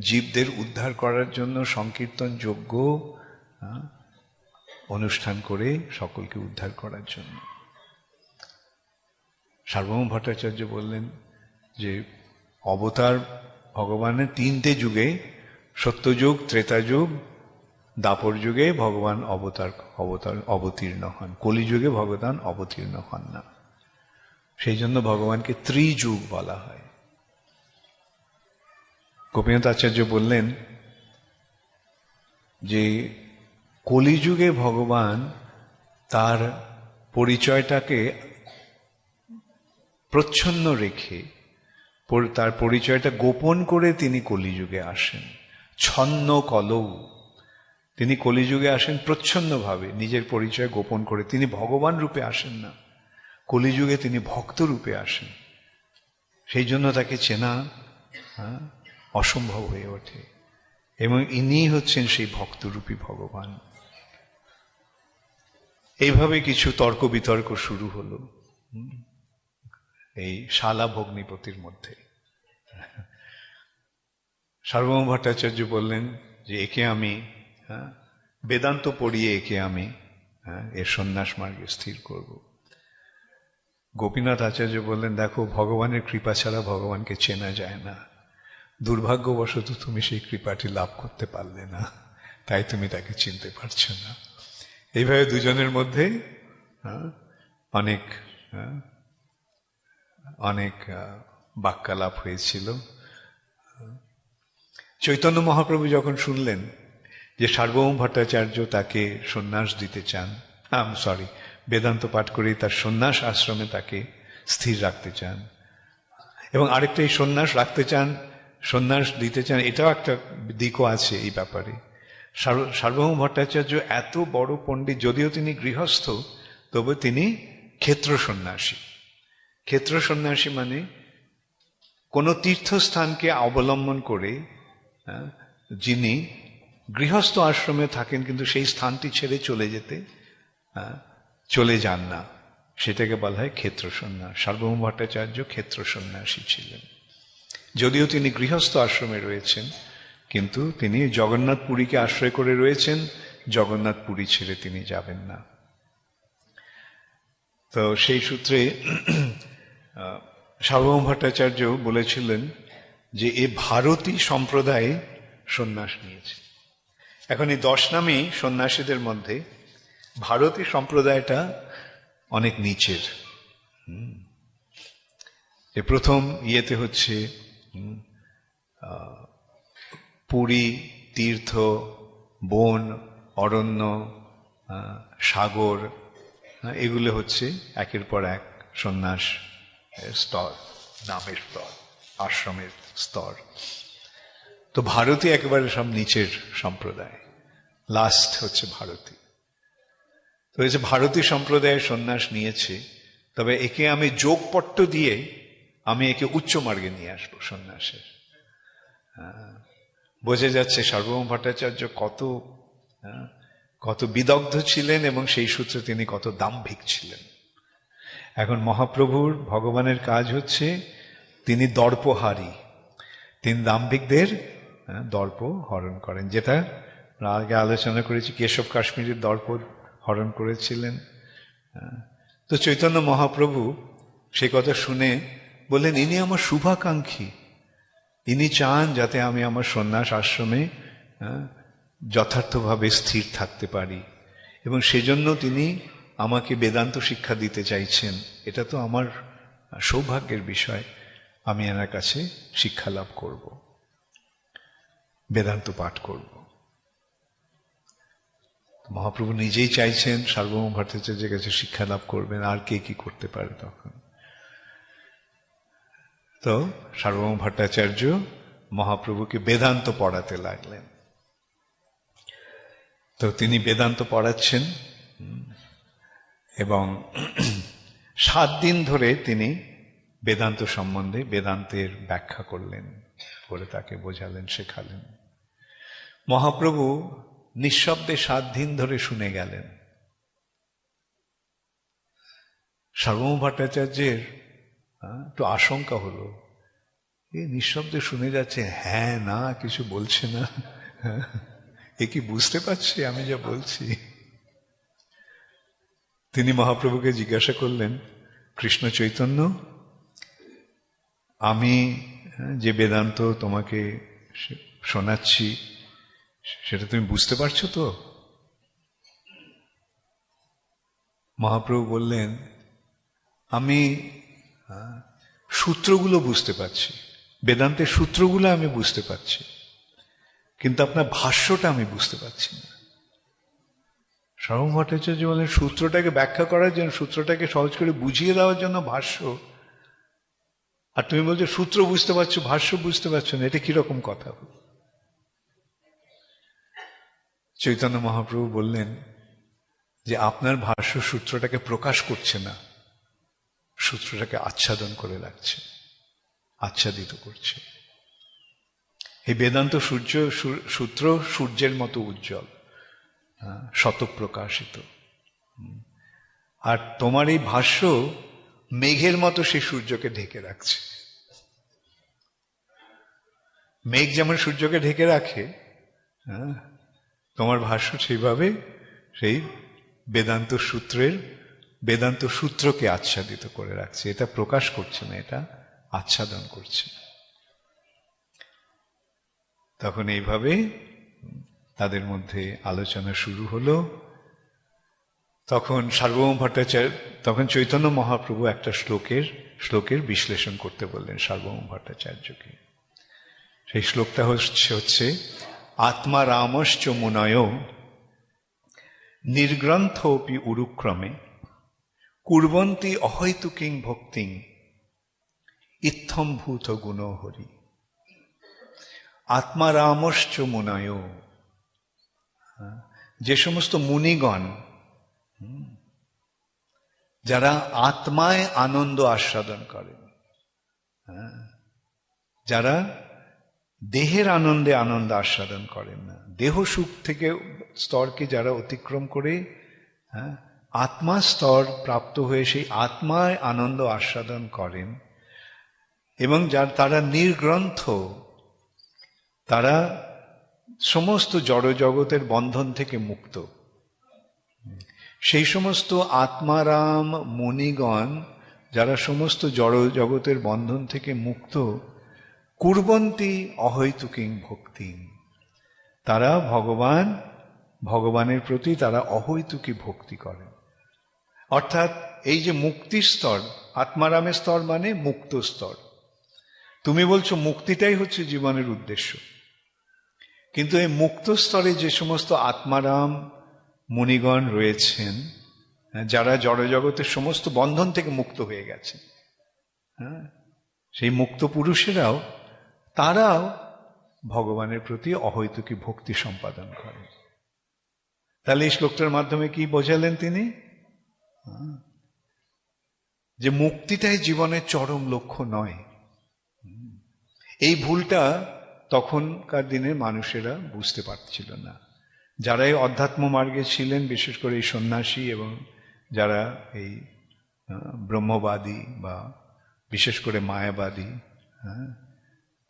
জীবদের উদ্ধার করার জন্য, সংকীর্তন যজ্ঞ অনুষ্ঠান করে সকলকে উদ্ধার করার জন্য। সার্বভৌম ভট্টাচার্য বললেন যে অবতার ভগবানের 3টে যুগে, সত্যযুগ, ত্রেতাযুগ, দাপর যুগে ভগবান অবতীর্ণ হন, কলিযুগে ভগবান অবতীর্ণ হন না। সেই জন্য ভগবানকে ত্রিযুগ বলা হয়। গোপীনাথ আচার্য বললেন যে কলিযুগে ভগবান তার পরিচয়টাকে প্রচ্ছন্ন রেখে, তার পরিচয়টা গোপন করে তিনি কলিযুগে আসেন। ছন্ন কলৌ, তিনি কলিযুগে আসেন প্রচ্ছন্নভাবে, নিজের পরিচয় গোপন করে। তিনি ভগবান রূপে আসেন না, কলিযুগে তিনি ভক্ত রূপে আসেন। সেই জন্য তাকে চেনা অসম্ভব হয়ে ওঠে, এবং ইনি হচ্ছেন সেই ভক্তরূপী ভগবান। এইভাবে কিছু তর্ক বিতর্ক শুরু হলো এই শালা ভগ্নিপতির মধ্যে। সার্বভৌম ভট্টাচার্য বললেন যে একে আমি বেদান্ত পড়িয়ে একে আমি এর সন্ন্যাস মার্গে স্থির করব। গোপীনাথ আচার্য বললেন, দেখো, ভগবানের কৃপা ছাড়া ভগবানকে চেনা যায় না। দুর্ভাগ্যবশত তুমি সেই কৃপাটি লাভ করতে পারলে না, তাই তুমি তাকে চিনতে পারছো না। এইভাবে দুজনের মধ্যে অনেক বাক্যালাপ হয়েছিল। চৈতন্য মহাপ্রভু যখন শুনলেন যে সার্বভৌম ভট্টাচার্য তাকে সন্ন্যাস দিতে চান, বেদান্ত পাঠ করে তার সন্ন্যাস আশ্রমে তাকে স্থির রাখতে চান, এবং আরেকটা এই সন্ন্যাস রাখতে চান, সন্ন্যাস দিতে চান, এটাও একটা দিকও আছে এই ব্যাপারে। সার্বভৌম ভট্টাচার্য এত বড় পণ্ডিত, যদিও তিনি গৃহস্থ, তবে তিনি ক্ষেত্র সন্ন্যাসী। ক্ষেত্র সন্ন্যাসী মানে কোন তীর্থস্থানকে অবলম্বন করে যিনি গৃহস্থ আশ্রমে থাকেন কিন্তু সেই স্থানটি ছেড়ে চলে যান না, সেটাকে বলা হয় ক্ষেত্র সন্ন্যাস। সার্বভৌম ভট্টাচার্য ক্ষেত্র সন্ন্যাসী ছিলেন, যদিও তিনি গৃহস্থ আশ্রমে রয়েছেন, কিন্তু তিনি জগন্নাথ পুরীকে আশ্রয় করে রয়েছেন, জগন্নাথ পুরী ছেড়ে তিনি যাবেন না। তো সেই সূত্রে সার্বভৌম ভট্টাচার্য বলেছিলেন যে এ ভারতী সম্প্রদায়ে সন্ন্যাস নিয়েছে। এখন এই 10 নামী সন্ন্যাসীদের মধ্যে ভারতী সম্প্রদায়টা অনেক নিচের। এ প্রথম ইয়েতে হচ্ছে পুরী, তীর্থ, বন, অরণ্য, সাগর, এগুলো হচ্ছে একের পর এক সন্ন্যাস স্তর, নামের স্তর, আশ্রমের স্তর। তো ভারতী একেবারে সব নিচের সম্প্রদায়, লাস্ট হচ্ছে ভারতী। তো এই যে ভারতী সম্প্রদায়ের সন্ন্যাস নিয়েছে, তবে একে আমি যোগপট্ট দিয়ে আমি একে উচ্চ মার্গে নিয়ে আসবো সন্ন্যাসের। বোঝা যাচ্ছে সার্বভৌম ভট্টাচার্য কত বিদগ্ধ ছিলেন, এবং সেই সূত্রে তিনি কত দাম্ভিক ছিলেন। এখন মহাপ্রভুর ভগবানের কাজ হচ্ছে তিনি দর্পহারী, তিনি দাম্ভিকদের দর্প হরণ করেন, যেটা আগে আলোচনা করেছি। কেশব কাশ্মীরের দর্প হরণ করেছিলেন। তো চৈতন্য মহাপ্রভু সে কথা শুনে বললেন, ইনি আমার শুভাকাঙ্ক্ষী, ইনি চান যাতে আমি আমার সন্ন্যাস আশ্রমে যথার্থভাবে স্থির থাকতে পারি, এবং সেজন্য তিনি আমাকে বেদান্ত শিক্ষা দিতে চাইছেন। এটা তো আমার সৌভাগ্যের বিষয়, আমি এনার কাছে শিক্ষা লাভ করব, বেদান্ত পাঠ করব। মহাপ্রভু নিজেই চাইছেন সার্বভৌম ভট্টাচার্যের কাছে শিক্ষা লাভ করবেন, আর কে কি করতে পারে তখন। তো সার্বভৌম ভট্টাচার্য মহাপ্রভুকে বেদান্ত পড়াতে লাগলেন। তো তিনি বেদান্ত পড়াচ্ছেন এবং 7 দিন ধরে তিনি বেদান্ত সম্বন্ধে বেদান্তের ব্যাখ্যা করলেন, করে তাকে বোঝালেন, শেখালেন। মহাপ্রভু নিঃশব্দে 7 দিন ধরে শুনে গেলেন। সার্বভৌম ভট্টাচার্যের একটু আশঙ্কা হলো, নিঃশব্দে শুনে যাচ্ছে, হ্যাঁ না কিছু বলছে না, এ কি বুঝতে পারছি আমি যা বলছি? তিনি মহাপ্রভুকে জিজ্ঞাসা করলেন, কৃষ্ণ চৈতন্য, আমি যে বেদান্ত তোমাকে শোনাচ্ছি সেটা তুমি বুঝতে পারছো তো? মহাপ্রভু বললেন, আমি সূত্রগুলো বুঝতে পারছি, বেদান্তের সূত্রগুলো আমি বুঝতে পারছি, কিন্তু আপনার ভাষ্যটা আমি বুঝতে পারছি না। সার্বভৌম ভট্টাচার্য বলেন, সূত্রটাকে ব্যাখ্যা করার জন্য, সূত্রটাকে সহজ করে বুঝিয়ে দেওয়ার জন্য ভাষ্য, আর তুমি বলছো সূত্র বুঝতে পারছো, ভাষ্য বুঝতে পারছো না, এটা কিরকম কথা? চৈতন্য মহাপ্রভু বললেন যে আপনার ভাষ্য সূত্রটাকে প্রকাশ করছে না, সূত্রটাকে আচ্ছাদন করে রাখছে, আচ্ছাদিত করছে। এই বেদান্ত সূত্র সূর্যের মতো উজ্জ্বল, শতপ্রকাশিত, আর তোমার এই ভাষ্য মেঘের মতো সেই সূর্যকে ঢেকে রাখছে। মেঘ যেমন সূর্যকে ঢেকে রাখে, তোমার ভাষ্য সেইভাবে সেই বেদান্ত সূত্রকে আচ্ছাদিত করে রাখছে। এটা প্রকাশ করছে না, এটা আচ্ছাদন করছে। তখন এইভাবে তাদের মধ্যে আলোচনা শুরু হলো। তখন সার্বভৌম ভট্টাচার্য, তখন চৈতন্য মহাপ্রভু একটা শ্লোকের বিশ্লেষণ করতে বললেন সার্বভৌম ভট্টাচার্যকে। সেই শ্লোকটা হচ্ছে আত্মা রামশ্চ মুনয় নির্গ্রন্থপি উরুক্রমে কুর্বন্তি অহৈতুকিং ভক্তিং ইত্থম ভূত গুণ হরি। আত্মা রামশ্চ মুনয়, যে সমস্ত মুনিগণ যারা আত্মায় আনন্দ আস্বাদন করেন, যারা দেহের আনন্দে আনন্দ আস্বাদন করেন না, দেহ সুখ থেকে স্তরকে যারা অতিক্রম করে আত্মা স্তর প্রাপ্ত হয়ে সেই আত্মায় আনন্দ আস্বাদন করেন, এবং তারা নির্গ্রন্থ, তারা সমস্ত জড় জগতের বন্ধন থেকে মুক্ত, সেই সমস্ত আত্মারাম মুনিগণ যারা সমস্ত জড় জগতের বন্ধন থেকে মুক্ত, কুর্বন্তি অহৈতুকিং ভক্তি, তারা ভগবানের প্রতি তারা অহৈতুকী ভক্তি করেন। অর্থাৎ এই যে মুক্তি স্তর, আত্মারামের স্তর মানে মুক্ত স্তর। তুমি বলছো মুক্তিটাই হচ্ছে জীবনের উদ্দেশ্য, কিন্তু এই মুক্ত স্তরে যে সমস্ত আত্মারাম মুনিগণ রয়েছেন, যারা জড়জগতের সমস্ত বন্ধন থেকে মুক্ত হয়ে গেছে, সেই মুক্ত পুরুষেরাও, তারাও ভগবানের প্রতি অহৈতুকী ভক্তি সম্পাদন করেন। তাহলে এই শ্লোকটার মাধ্যমে কি বোঝালেন তিনি? যে মুক্তিটাই জীবনের চরম লক্ষ্য নয়। এই ভুলটা তখনকার দিনের মানুষেরা বুঝতে পারছিল না। যারা এই অধ্যাত্ম মার্গে ছিলেন, বিশেষ করে এই সন্ন্যাসী এবং যারা এই ব্রহ্মবাদী বা বিশেষ করে মায়াবাদী,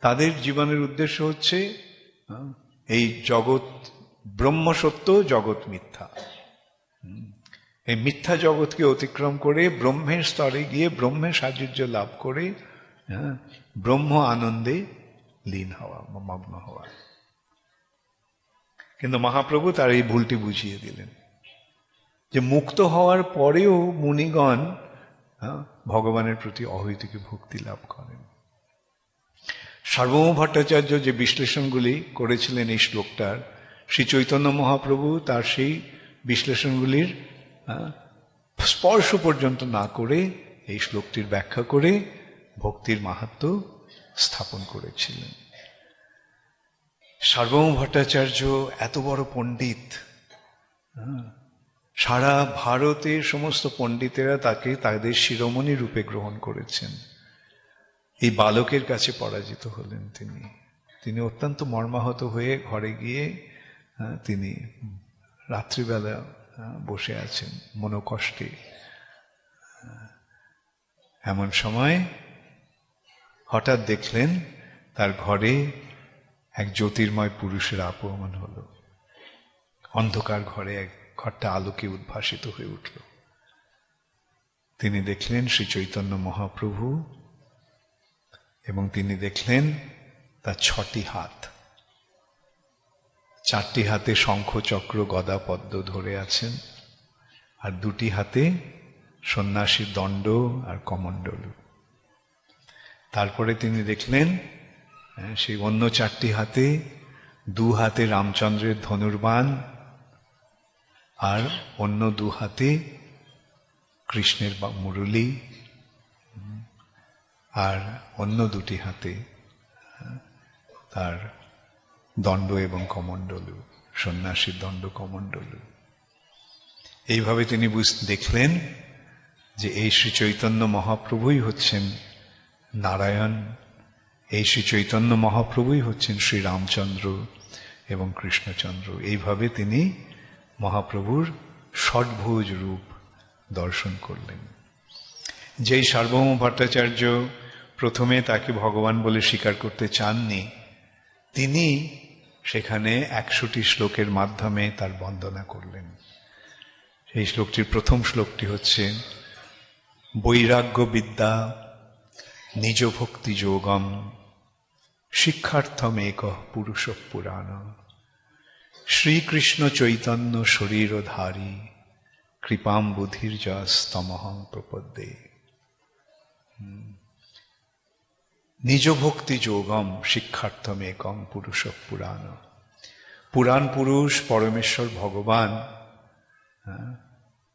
তাদের জীবনের উদ্দেশ্য হচ্ছে এই জগৎ ব্রহ্ম সত্য, জগৎ মিথ্যা, এই মিথ্যা জগৎকে অতিক্রম করে ব্রহ্মের স্তরে গিয়ে ব্রহ্মের সাযুজ্য লাভ করে ব্রহ্ম আনন্দে লীন হওয়া, মগ্ন হওয়া। কিন্তু মহাপ্রভু তার এই ভুলটি বুঝিয়ে দিলেন যে মুক্ত হওয়ার পরেও মুনিগণ ভগবানের প্রতি অহৈতুকী ভক্তি লাভ করেন। সার্বভৌম ভট্টাচার্য যে বিশ্লেষণগুলি করেছিলেন এই শ্লোকটার, শ্রী চৈতন্য মহাপ্রভু তার সেই বিশ্লেষণগুলির স্পর্শ পর্যন্ত না করে এই শ্লোকটির ব্যাখ্যা করে ভক্তির মাহাত্ম্য স্থাপন করেছিলেন। সার্বভৌম ভট্টাচার্য এত বড় পণ্ডিত, সারা ভারতের সমস্ত পণ্ডিতেরা তাকে তাদের শিরোমণি রূপে গ্রহণ করেছেন। এই বালকের কাছে পরাজিত হলেন তিনি অত্যন্ত মর্মাহত হয়ে ঘরে গিয়ে তিনি রাত্রিবেলা বসে আছেন মনোকষ্টে। এমন সময় হঠাৎ দেখলেন তার ঘরে এক জ্যোতির্ময় পুরুষের আগমন হলো। অন্ধকার ঘরে ঘরটা আলোকে উদ্ভাসিত হয়ে উঠল। তিনি দেখলেন শ্রী চৈতন্য মহাপ্রভু এবং তিনি দেখলেন তার 6টি হাত, 4টি হাতে শঙ্খ চক্র গদা পদ্ম ধরে আছেন, আর 2টি হাতে সন্ন্যাসীর দণ্ড আর কমণ্ডল। তারপরে তিনি দেখলেন সেই অন্য 4টি হাতে 2 হাতে রামচন্দ্রের ধনুর্বাণ, আর অন্য 2 হাতে কৃষ্ণের মুরলী, আর অন্য 2টি হাতে তার দণ্ড এবং কমণ্ডল, সন্ন্যাসীর দণ্ড কমণ্ডল। এইভাবে তিনি দেখলেন যে এই শ্রী চৈতন্য মহাপ্রভুই হচ্ছেন নারায়ণ, এই শ্রী চৈতন্য মহাপ্রভুই হচ্ছেন শ্রী রামচন্দ্র এবং কৃষ্ণচন্দ্র। এইভাবে তিনি মহাপ্রভুর ষটভুজ রূপ দর্শন করলেন। যেই সার্বভৌম ভট্টাচার্য প্রথমে তাকে ভগবান বলে স্বীকার করতে চাননি, তিনি সেখানে 100টি শ্লোকের মাধ্যমে তার বন্দনা করলেন। সেই শ্লোকটির প্রথম শ্লোকটি হচ্ছে বৈরাগ্য বিদ্যা নিজ ভক্তি যোগম শিক্ষার্থম এক পুরুষ পুরাণ শ্রীকৃষ্ণ চৈতন্য শরীরধারী কৃপাম বুধির যস্তমহং প্রপদ্যে। নিজ ভক্তি যোগম শিক্ষার্থম একম পুরুষ পুরাণ। পুরাণ পুরুষ পরমেশ্বর ভগবান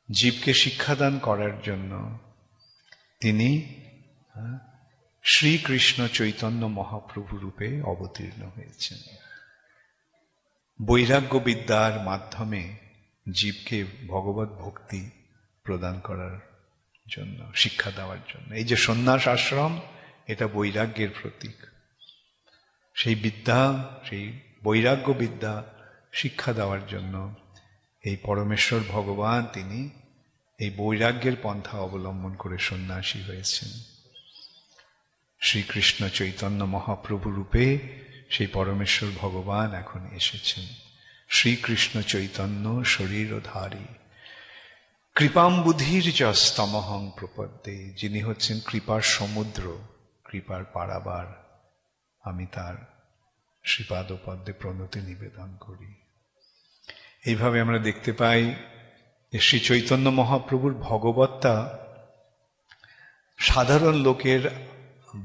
জীবকে শিক্ষাদান করার জন্য তিনি শ্রীকৃষ্ণ চৈতন্য মহাপ্রভু রূপে অবতীর্ণ হয়েছেন। বৈরাগ্য বিদ্যার মাধ্যমে জীবকে ভগবত ভক্তি প্রদান করার জন্য, শিক্ষা দেওয়ার জন্য। এই যে সন্ন্যাস আশ্রম, এটা বৈরাগ্যের প্রতীক। সেই বিদ্যা, সেই বৈরাগ্য বিদ্যা শিক্ষা দেওয়ার জন্য এই পরমেশ্বর ভগবান তিনি এই বৈরাগ্যের পন্থা অবলম্বন করে সন্ন্যাসী হয়েছেন। শ্রীকৃষ্ণ চৈতন্য মহাপ্রভু রূপে সেই পরমেশ্বর ভগবান এখন এসেছেন। শ্রীকৃষ্ণ চৈতন্য শরীরধারী কৃপাম বুধির যস্তমহং প্রপদ্যে। যিনি হচ্ছেন কৃপার সমুদ্র, কৃপার পারাবার, আমি তার শ্রীপাদপদ্মে প্রণতি নিবেদন করি। এইভাবে আমরা দেখতে পাই যে শ্রী চৈতন্য মহাপ্রভুর ভগবত্তা সাধারণ লোকের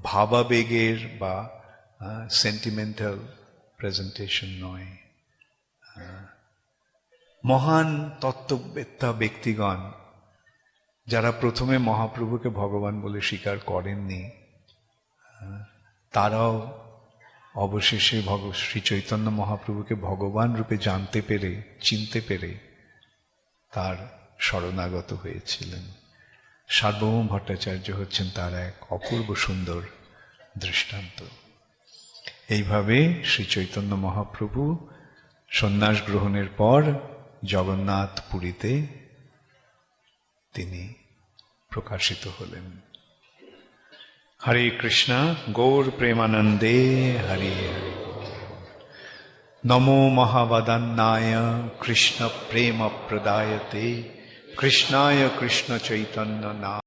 ভাবাবেগের বা সেন্টিমেন্টাল প্রেজেন্টেশন নয়। মহান তত্ত্ববেত্তা ব্যক্তিগণ যারা প্রথমে মহাপ্রভুকে ভগবান বলে স্বীকার করেননি, তারাও অবশেষে শ্রী চৈতন্য মহাপ্রভুকে ভগবান রূপে জানতে পেরে, চিনতে পেরে তার শরণাগত হয়েছিলেন। সার্বভৌম ভট্টাচার্য হচ্ছেন তার এক অপূর্ব সুন্দর দৃষ্টান্ত। এইভাবে শ্রী চৈতন্য মহাপ্রভু সন্ন্যাস গ্রহণের পর জগন্নাথ পুরীতে তিনি প্রকাশিত হলেন। হরে কৃষ্ণ গৌর প্রেমানন্দে হরে হরে। নমো মহাবদান্নায় কৃষ্ণ প্রেম প্রদায়তে কৃষ্ণায় কৃষ্ণ চৈতন্য নাম